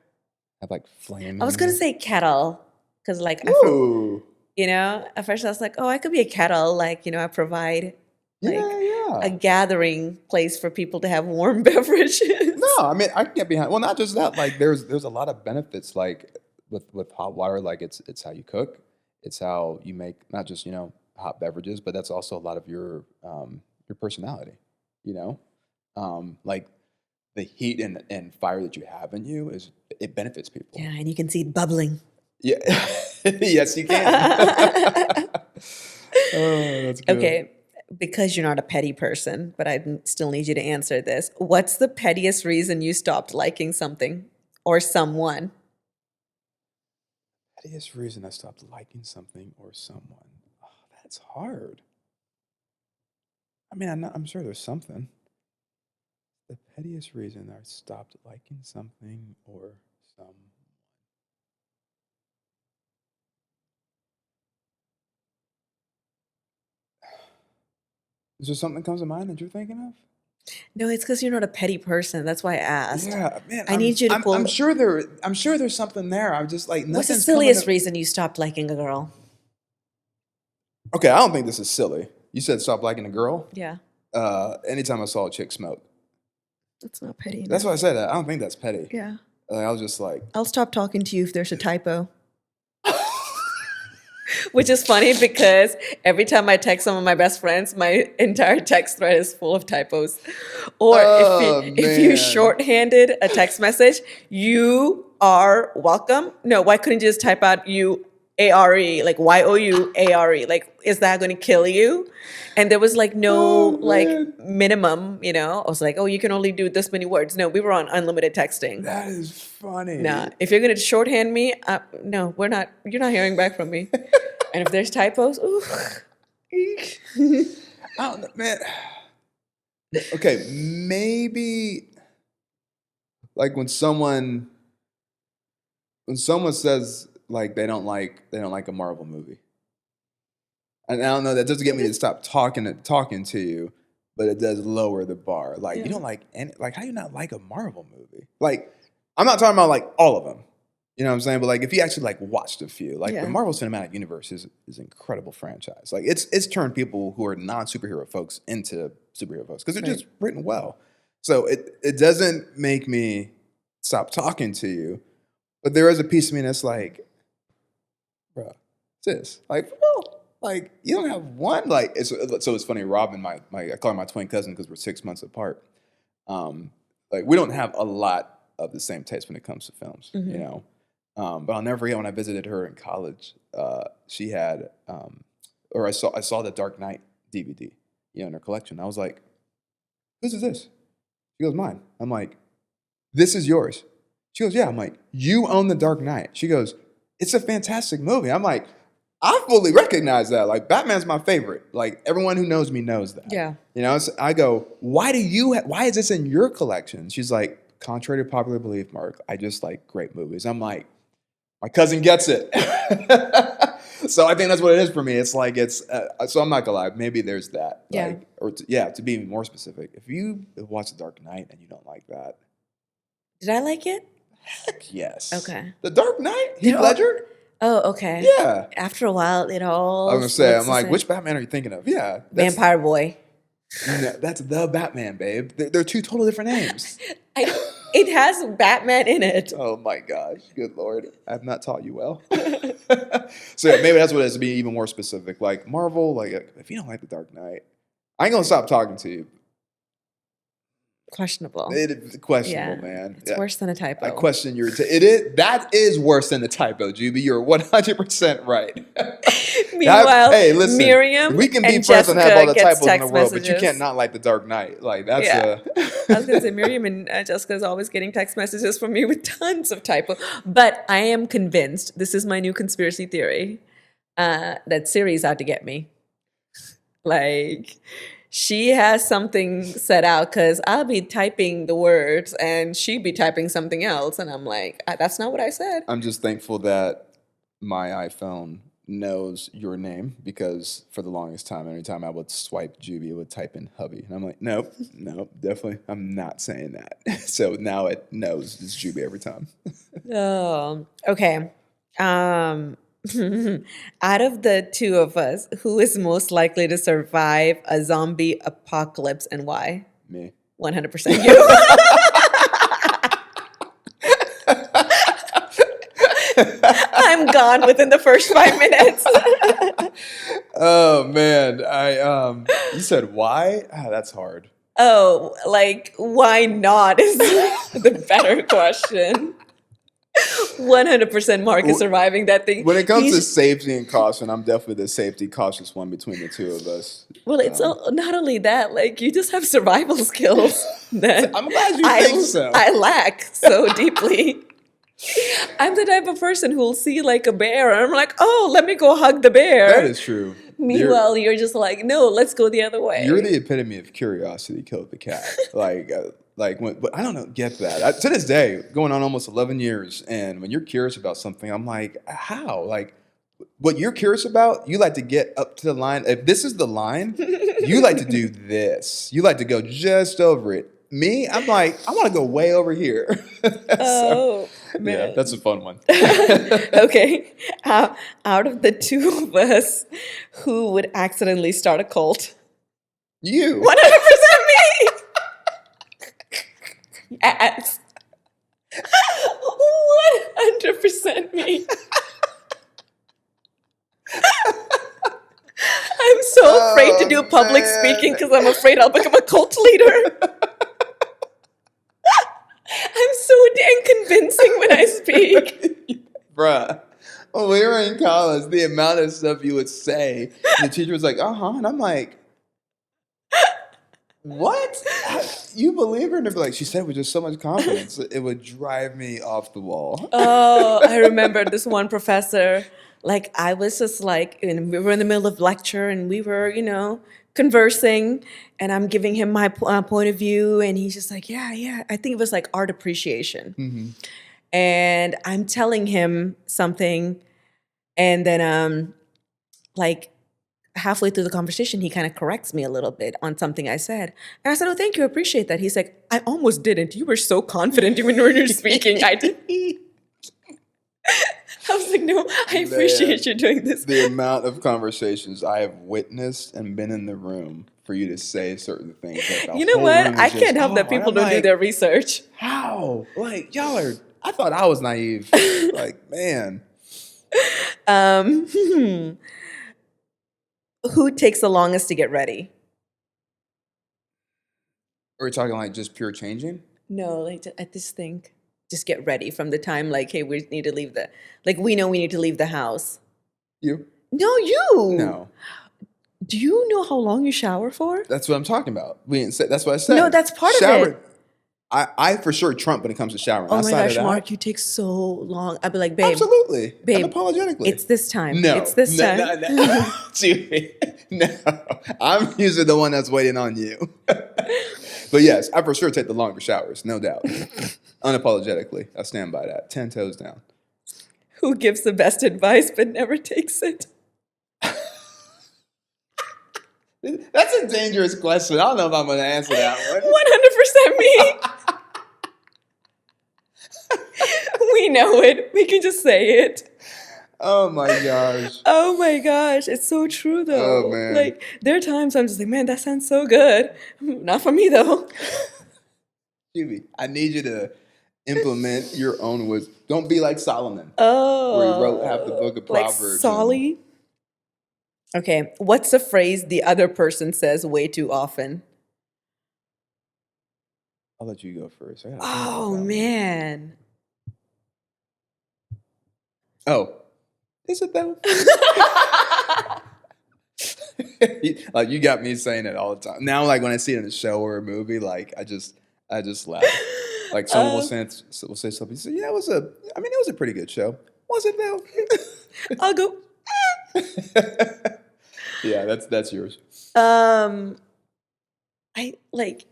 Have flame. I was going to say kettle. Because, Ooh. at first I was like, oh, I could be a kettle. I provide Yeah. a gathering place for people to have warm beverages. No, I mean I can get behind. Well, not just that. There's a lot of benefits. With hot water, it's how you cook. It's how you make not just hot beverages, but that's also a lot of your personality. The heat and fire that you have in you it benefits people. Yeah, and you can see it bubbling. Yeah. Yes, you can. Oh, that's good. Okay, because you're not a petty person, but I still need you to answer this. What's the pettiest reason you stopped liking something or someone? Pettiest reason I stopped liking something or someone. Oh, that's hard. I mean, I'm sure there's something. The pettiest reason I stopped liking something or someone. Is there something that comes to mind that you're thinking of? No, it's because you're not a petty person. That's why I asked. Yeah, man. I need you to pull. I'm sure there's something there. I'm just like What's the nothing's silliest coming reason you stopped liking a girl? up. Okay, I don't think this is silly. You said stop liking a girl. Yeah, Anytime I saw a chick smoke, that's not petty. that's why I said that. I don't think that's petty. Yeah. I was just like, I'll stop talking to you if there's a typo. Which is funny because every time I text some of my best friends, my entire text thread is full of typos. Or Oh, if you man. shorthanded a text message, you are welcome. No, why couldn't you just type out UARE, like YOUARE? Like, is that going to kill you? And there was like no like minimum, you know. I was like, oh, you can only do this many words. No, we were on unlimited texting. That is funny. Nah, if you're going to shorthand me, no, we're not. You're not hearing back from me. And if there's typos, ooh. I don't know, man. Okay, maybe like when someone says like they don't like a Marvel movie. And I don't know, that doesn't get me to stop talking to you, but it does lower the bar. Like, you don't like any, like, how do you not like a Marvel movie? Like, I'm not talking about like all of them. You know what I'm saying? But like, if you actually like watched a few, like the Marvel Cinematic Universe is an incredible franchise. Like, it's turned people who are non-superhero folks into superhero folks because they're just written well. So it doesn't make me stop talking to you, but there is a piece of me that's like, bro, sis, like, like you don't have one. Like, so it's funny. Robin, I call her my twin cousin because we're 6 months apart. Like, we don't have a lot of the same taste when it comes to films, you know. But I'll never forget when I visited her in college. She had, or I saw the Dark Knight DVD, you know, in her collection. I was like, "Whose is this?" She goes, "Mine." I'm like, "This is yours." She goes, "Yeah." I'm like, "You own the Dark Knight." She goes, "It's a fantastic movie." I'm like, I fully recognize that. Like, Batman's my favorite. Like, everyone who knows me knows that. Yeah. You know, so I go, why is this in your collection? She's like, contrary to popular belief, Mark, I just like great movies. I'm like, my cousin gets it. So I think that's what it is for me. It's like, so I'm not gonna lie, maybe there's that. Yeah. Like, or to be even more specific, if you watch The Dark Knight and you don't like that. Did I like it? Heck yes. Okay. The Dark Knight? Heath Ledger? Oh, okay. Yeah. After a while, it all. I was gonna say, I'm like, same. which Batman are you thinking of? Yeah. Vampire Boy. No, that's the Batman, babe. They're two totally different names. It has Batman in it. Oh my gosh, good Lord. I have not taught you well. So yeah, maybe that's what it is, to be even more specific. Like Marvel, like if you don't like The Dark Knight, I ain't gonna stop talking to you. Questionable. It's questionable, man. It's worse than a typo. I question your that is worse than a typo, Juby. You're 100% right. Meanwhile, hey, listen, Miriam we can be and friends and have all the Jessica typos in the world, messages. but you can't not like The Dark Knight. Like that's I was gonna say Miriam and Jessica is always getting text messages from me with tons of typo. But I am convinced, this is my new conspiracy theory, that Siri's out to get me. Like, she has something set out because I'll be typing the words and she'd be typing something else. And I'm like, that's not what I said. I'm just thankful that my iPhone knows your name, because for the longest time, anytime I would swipe Juby, it would type in hubby. And I'm like, nope, definitely, I'm not saying that. So now it knows it's Juby every time. Oh, okay. Out of the two of us, who is most likely to survive a zombie apocalypse and why? Me. 100% you. I'm gone within the first 5 minutes. Oh man, you said why? That's hard. Oh, like, why not is the better question. 100% Mark is surviving that thing. When it comes to safety and caution, I'm definitely the safety cautious one between the two of us. Well, it's not only that, like, you just have survival skills that I'm glad you think so. I lack so deeply. I'm the type of person who will see like a bear and I'm like, oh, let me go hug the bear. That is true. Meanwhile, you're just like, no, let's go the other way. You're the epitome of curiosity killed the cat. But I don't get that. To this day, going on almost 11 years, and when you're curious about something, I'm like, how? Like, what you're curious about, you like to get up to the line. If this is the line, you like to do this. You like to go just over it. Me, I'm like, I want to go way over here. Oh, man. Yeah, that's a fun one. Okay. Out of the two of us, who would accidentally start a cult? You. 100% me. Yes. 100% me. I'm so afraid to do public speaking because I'm afraid I'll become a cult leader. I'm so dang convincing when I speak. speak. Bruh, when we were in college, the amount of stuff you would say, the teacher was like, and I'm like, what? You believe her? And they'd be like, she said it with just so much confidence. It would drive me off the wall. Oh, I remember this one professor. Like, I was just like, and we were in the middle of lecture and we were, conversing, and I'm giving him my point of view. And he's just like, yeah. I think it was like art appreciation. Mm-hmm. And I'm telling him something. And then, like, halfway through the conversation, he kind of corrects me a little bit on something I said. And I said, oh, thank you. I appreciate that. He's like, I almost didn't. You were so confident even when you're speaking. I did. I was like, no, I appreciate you doing this. The amount of conversations I have witnessed and been in the room for you to say certain things. You know what? I can't help that people don't do their research. How? Like, y'all are, I thought I was naive. Like, man. Who takes the longest to get ready? Are we talking like just pure changing? No, like I just think, just get ready from the time like, hey, we need to leave we know we need to leave the house. You? No, you. No. Do you know how long you shower for? That's what I'm talking about. We didn't say, that's what I said. No, that's part of it. I for sure trump when it comes to showering. Oh my gosh, Mark, you take so long. I'd be like, babe. Absolutely. Babe. Unapologetically. It's this time. No. It's this time. No. No. I'm usually the one that's waiting on you. But yes, I for sure take the longer showers, no doubt. Unapologetically. I stand by that. 10 toes down. Who gives the best advice but never takes it? That's a dangerous question. I don't know if I'm going to answer that one. 100% me. We know it. We can just say it. Oh my gosh. Oh my gosh. It's so true though. Oh man. Like there are times I'm just like, man, that sounds so good. Not for me though. Phoebe, I need you to implement your own wisdom. Don't be like Solomon. Oh. Where he wrote half the book of Proverbs. Like Solly. Okay. What's a phrase the other person says way too often? I'll let you go first. Oh man. Oh. Is it though? Like you got me saying it all the time. Now, like when I see it in a show or a movie, like I just laugh. Like someone will say something. Say, yeah, it was a pretty good show. Was it though? I'll go. Yeah, that's yours. I like.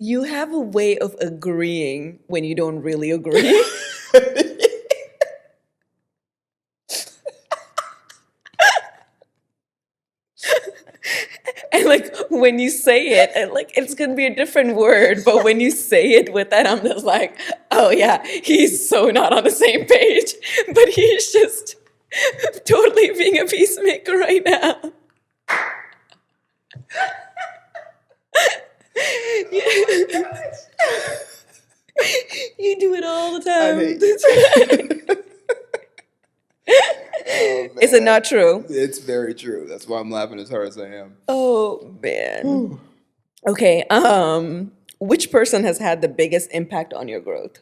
You have a way of agreeing when you don't really agree. And like when you say it, and like it's gonna be a different word, but when you say it with that, I'm just like, oh yeah, he's so not on the same page, but he's just totally being a peacemaker right now. You do it all the time. Is it not true? It's very true. That's why I'm laughing as hard as I am. Oh man. Okay. Which person has had the biggest impact on your growth?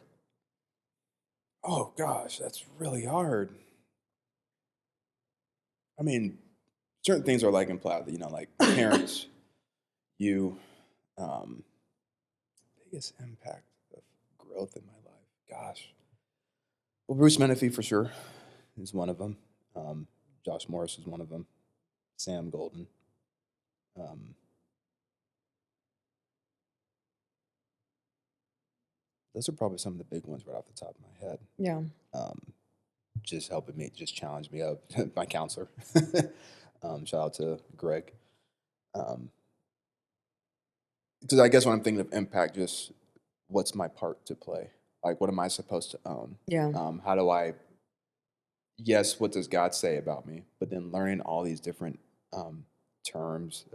Oh gosh, that's really hard. I mean, certain things are like implied, like parents, you, biggest impact of growth in my life. Gosh. Well, Bruce Menifee for sure is one of them. Josh Morris is one of them. Sam Golden. Those are probably some of the big ones right off the top of my head. Yeah. Just helping me, just challenge me up. My counselor. Shout out to Greg. Because I guess when I'm thinking of impact, just what's my part to play? Like, what am I supposed to own? Yeah. How do I, yes, what does God say about me? But then learning all these different terms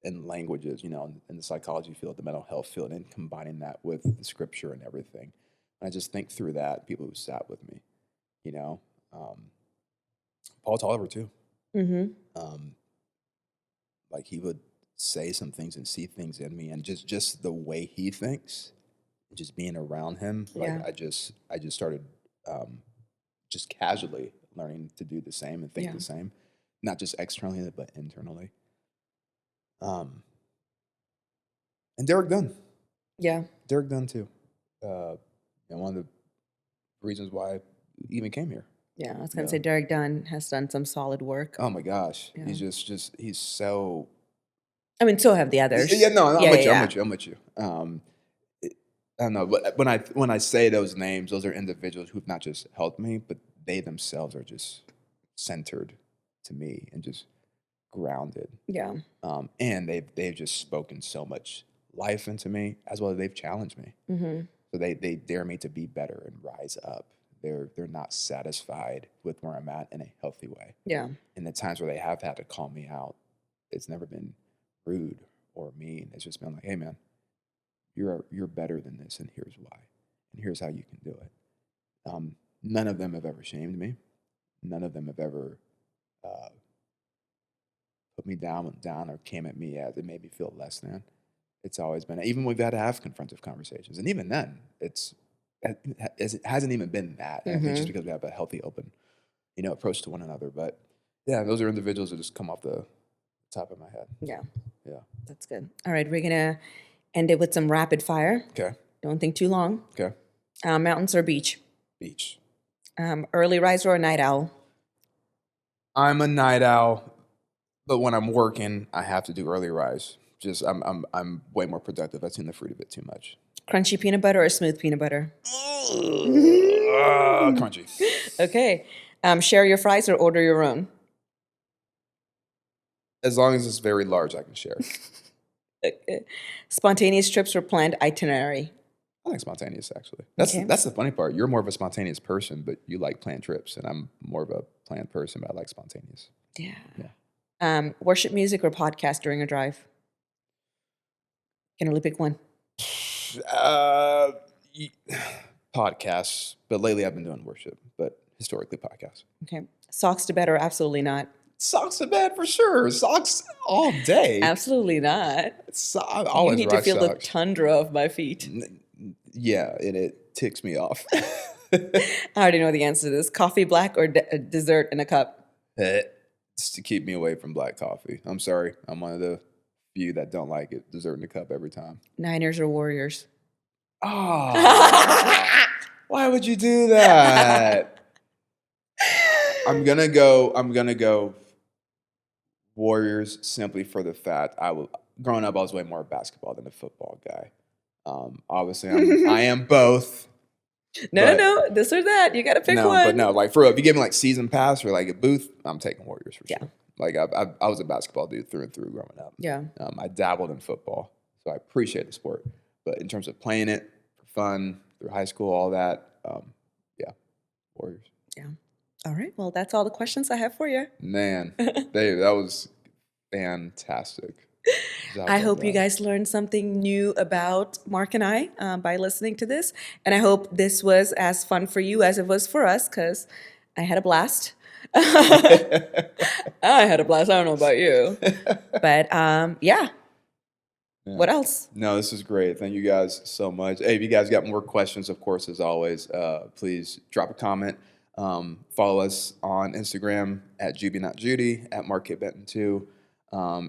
and languages, in the psychology field, the mental health field, and combining that with the scripture and everything. And I just think through that, people who sat with me, Paul Tolliver too. Mm-hmm. Like he would say some things and see things in me, and just the way he thinks just being around him, Yeah. like I just started just casually learning to do the same and think Yeah. the same, not just externally but internally. Um, and Derek Dunn. Yeah. Derek Dunn too. And one of the reasons why I even came here. Yeah. I was going to Yeah. say Derek Dunn has done some solid work. Oh my gosh, Yeah. he's just he's so. I mean, so have the others. Yeah, no, I'm Yeah, with you. yeah. I'm with you. I don't know, but when I say those names, those are individuals who've not just helped me, but they themselves are just centered to me and just grounded. Yeah. And they've just spoken so much life into me, as well as they've challenged me. Mm-hmm. So they dare me to be better and rise up. They're not satisfied with where I'm at in a healthy way. Yeah. And the times where they have had to call me out, it's never been rude or mean. It's just been like, hey man, you're better than this, and here's why, and here's how you can do it. None of them have ever shamed me. None of them have ever put me down or came at me as it made me feel less than. It's always been, even we've had to have confrontive conversations, and even then, it hasn't even been that. I think just because we have a healthy, open, approach to one another. But yeah, those are individuals that just come off the top of my head. Yeah. Yeah. That's good. All right. We're going to end it with some rapid fire. Okay. Don't think too long. Okay. Mountains or beach? Beach. Early riser or night owl? I'm a night owl, but when I'm working, I have to do early rise. Just I'm way more productive. I've seen the fruit of it too much. Crunchy peanut butter or smooth peanut butter? Crunchy. Okay. Share your fries or order your own? As long as it's very large, I can share. Okay. Spontaneous trips or planned itinerary? I like spontaneous, actually. Okay. That's the funny part. You're more of a spontaneous person, but you like planned trips, and I'm more of a planned person, but I like spontaneous. Yeah. Worship music or podcast during a drive? Can only pick one. Podcasts, but lately I've been doing worship, but historically podcasts. Okay. Socks to bed or absolutely not? Socks to bed for sure. Socks all day. Absolutely not. I You always need to rock feel the socks. tundra of my feet. Yeah, it ticks me off. I already know the answer to this. Coffee black or dessert in a cup? It's to keep me away from black coffee. I'm sorry. I'm one of the few that don't like it. Dessert in the cup every time. Niners or Warriors? Oh, why would you do that? I'm gonna go Warriors simply for the fact growing up I was way more basketball than a football guy. Obviously I am both. No, this or that. You got to pick one. But no, like for real, if you give me like season pass or like a booth, I'm taking Warriors for sure. Like I was a basketball dude through and through growing up. Yeah. I dabbled in football, so I appreciate the sport. But in terms of playing it for fun through high school, all that, yeah, Warriors. Yeah. All right. Well, that's all the questions I have for you. Man, Dave, that was fantastic. I hope you guys learned something new about Mark and I by listening to this. And I hope this was as fun for you as it was for us, because I had a blast. I had a blast. I don't know about you. But yeah. What else? No, this is great. Thank you guys so much. Hey, if you guys got more questions, of course, as always, please drop a comment. Follow us on Instagram at JubyNotJudy, at MarkKBenton2.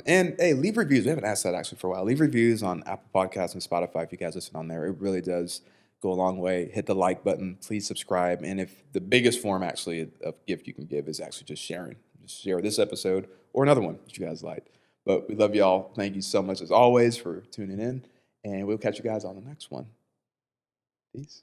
And hey, leave reviews. We haven't asked that actually for a while. Leave reviews on Apple Podcasts and Spotify if you guys listen on there. It really does go a long way. Hit the like button. Please subscribe. And if the biggest form actually of gift you can give is actually just sharing. Just share this episode or another one that you guys liked. But we love y'all. Thank you so much as always for tuning in. And we'll catch you guys on the next one. Peace.